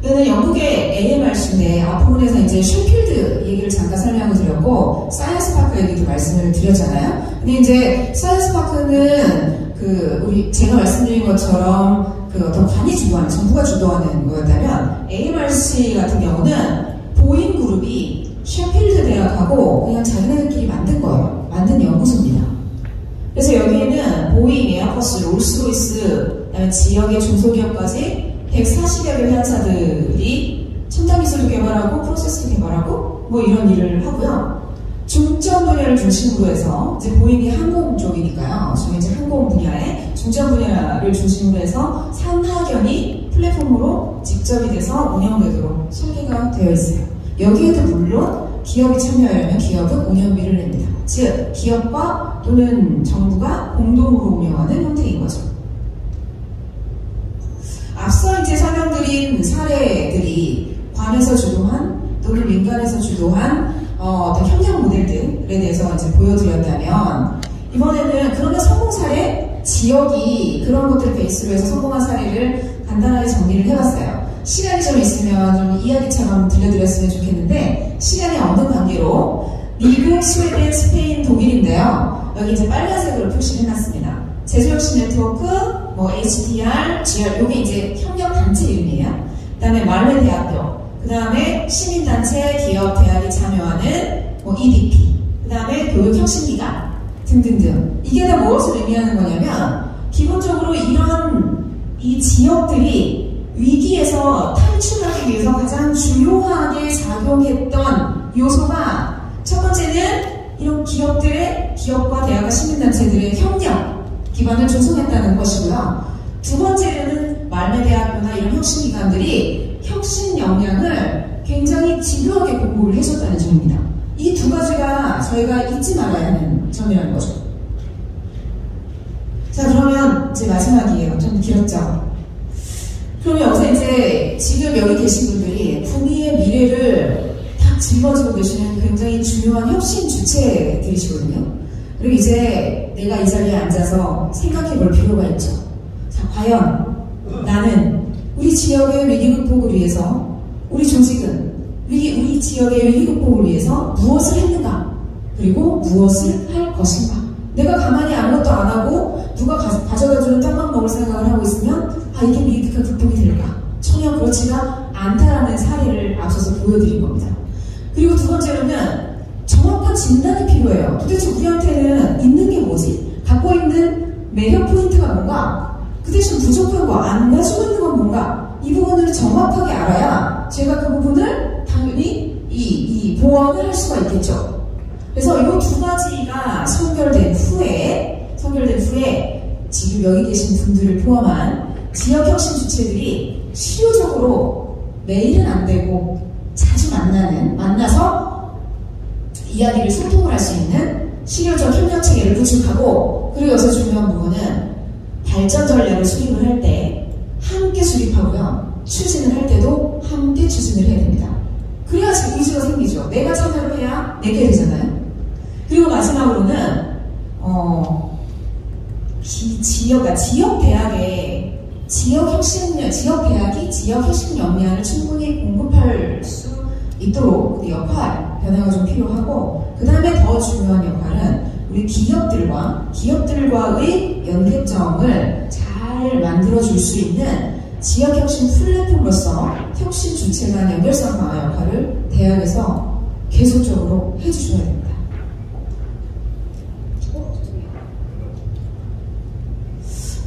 얘는 영국의 AMRC인데 앞부분에서 이제 셰필드 얘기를 잠깐 설명을 드렸고 사이언스 파크 얘기도 말씀을 드렸잖아요. 근데 이제 사이언스 파크는 우리 제가 말씀드린 것처럼 어떤 관이 주도하는, 정부가 주도하는 거였다면 AMRC 같은 경우는 보잉 그룹이 셰필드 대학하고 그냥 자기네들끼리 만든 거예요. 만든 연구소입니다. 그래서 여기에는 보잉, 에어버스, 롤스로이스, 그다음에 지역의 중소기업까지 140여 개 회사들이 첨단 기술을 개발하고 프로세스를 개발하고 뭐 이런 일을 하고요. 중점 분야를 중심으로 해서 이제 보잉이 항공 쪽이니까요. 저희 이제 항공 분야에 중점 분야를 중심으로 해서 산하견이 플랫폼으로 직접이 돼서 운영되도록 설계가 되어 있어요. 여기에도 물론 기업이 참여하려면 기업은 운영비를 냅니다. 즉 기업과 또는 정부가 공동으로 운영하는 형태인 거죠. 앞서 이제 설명드린 사례들이 관에서 주도한 또는 민간에서 주도한 어떤 협력 모델들에 대해서 이제 보여드렸다면 이번에는 그러면 성공 사례 지역이 그런 것들을 베이스로 해서 성공한 사례를 간단하게 정리를 해봤어요. 시간이 좀 있으면 좀 이야기처럼 들려드렸으면 좋겠는데 시간이 없는 관계로 미국, 스웨덴, 스페인, 독일인데요. 여기 이제 빨간색으로 표시를 해놨습니다. 제주혁신 네트워크, 뭐 HDR, GR, 요게 이제 협력 단체 이름이에요. 그 다음에 말레 대학교, 그 다음에 시민단체, 기업, 대학이 참여하는 뭐 EDP, 그 다음에 교육혁신기관 등등등. 이게 다 무엇을 의미하는 거냐면 기본적으로 이런 이 지역들이 위기에서 탈출하기 위해서 가장 중요하게 작용했던 요소가 첫 번째는 이런 기업과 대학과 시민단체들의 협력 기반을 조성했다는 것이고요. 두 번째는 말레대학교나 이런 혁신기관들이 혁신 역량을 굉장히 집요하게 공부를 해줬다는 점입니다. 이 두 가지가 저희가 잊지 말아야 하는 점이라는 거죠. 자, 그러면 이제 마지막이에요. 좀 길었죠? 그럼 여기서 이제 지금 여기 계신 분들이 북미의 미래를 딱 짊어지고 계시는 굉장히 중요한 혁신 주체들이시거든요. 그리고 이제 내가 이 자리에 앉아서 생각해 볼 필요가 있죠. 자, 과연 나는 우리 지역의 위기 극복을 위해서 우리 조직은 우리 지역의 위기 극복을 위해서 무엇을 했는가? 그리고 무엇을 할 것인가? 내가 가만히 아무것도 안 하고 누가 가져다주는 떡만 먹을 생각을 하고 있으면 이게 위기가 극복이 될까? 전혀 그렇지가 않다라는 사례를 앞서서 보여드린 겁니다. 그리고 두 번째로는 정확한 진단이 필요해요. 도대체 우리한테는 있는 게 뭐지? 갖고 있는 매력 포인트가 뭔가? 그 대신 부족한 거, 안 가지고 있는 건 뭔가? 이 부분을 정확하게 알아야 제가 그 부분을 당연히 보완을 할 수가 있겠죠. 그래서 이 두 가지가 선결된 후에 지금 여기 계신 분들을 포함한 지역혁신 주체들이 실효적으로 매일은 안 되고 자주 만나서 이야기를 소통을 할 수 있는 실효적 협력 체계를 구축하고, 그리고 여기서 중요한 부분은 발전 전략을 수립을 할 때 함께 수립하고요, 추진을 할 때도 함께 추진을 해야 됩니다. 그래야 의지가 생기죠. 내가 참여를 해야 내게 되잖아요. 그리고 마지막으로는 지역 대학이 지역 혁신 역량을 충분히 공급할 수 있도록 그 역할 변화가 좀 필요하고, 그 다음에 더 중요한 역할은 우리 기업들과의 연계점을 잘 만들어줄 수 있는 지역혁신 플랫폼으로서 혁신 주체 간 연결성 강화 역할을 대학에서 계속적으로 해주셔야 됩니다.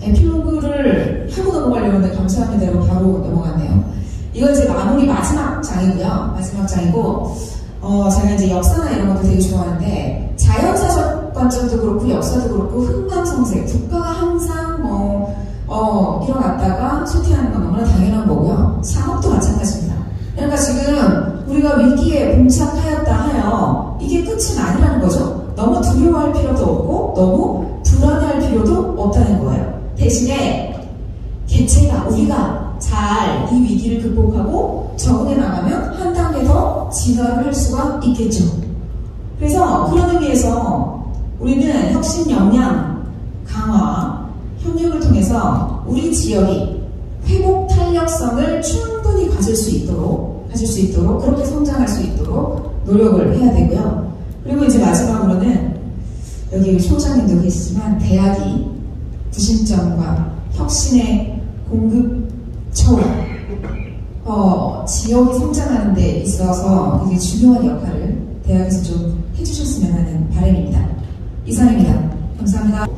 에필로그를 하고 넘어가려고 했는데 감사합니다라고 바로 넘어갔네요. 이건 이제 마무리 마지막 장이고요. 제가 이제 역사나 이런 것도 되게 좋아하는데 자연사적 관점도 그렇고 역사도 그렇고 흥망성쇠, 국가가 항상 일어났다가 쇠퇴하는 건 너무나 당연한 거고요. 산업도 마찬가지입니다. 그러니까 지금 우리가 위기에 봉착하였다 하여 이게 끝은 아니라는 거죠. 너무 두려워할 필요도 없고 너무 불안해할 필요도 없다는 거예요. 대신에 우리가 잘 이 위기를 극복하고 적응해 나가면 한 단계 더 진화를 할 수가 있겠죠. 그래서 그런 의미에서 우리는 혁신 역량 강화, 협력을 통해서 우리 지역이 회복 탄력성을 충분히 가질 수 있도록 그렇게 성장할 수 있도록 노력을 해야 되고요. 그리고 이제 마지막으로는 여기 총장님도 계시지만 대학이 부심점과 혁신의 공급처와 지역이 성장하는 데 있어서 되게 중요한 역할을 대학에서 좀 해주셨으면 하는 바람입니다. 이상입니다. 감사합니다.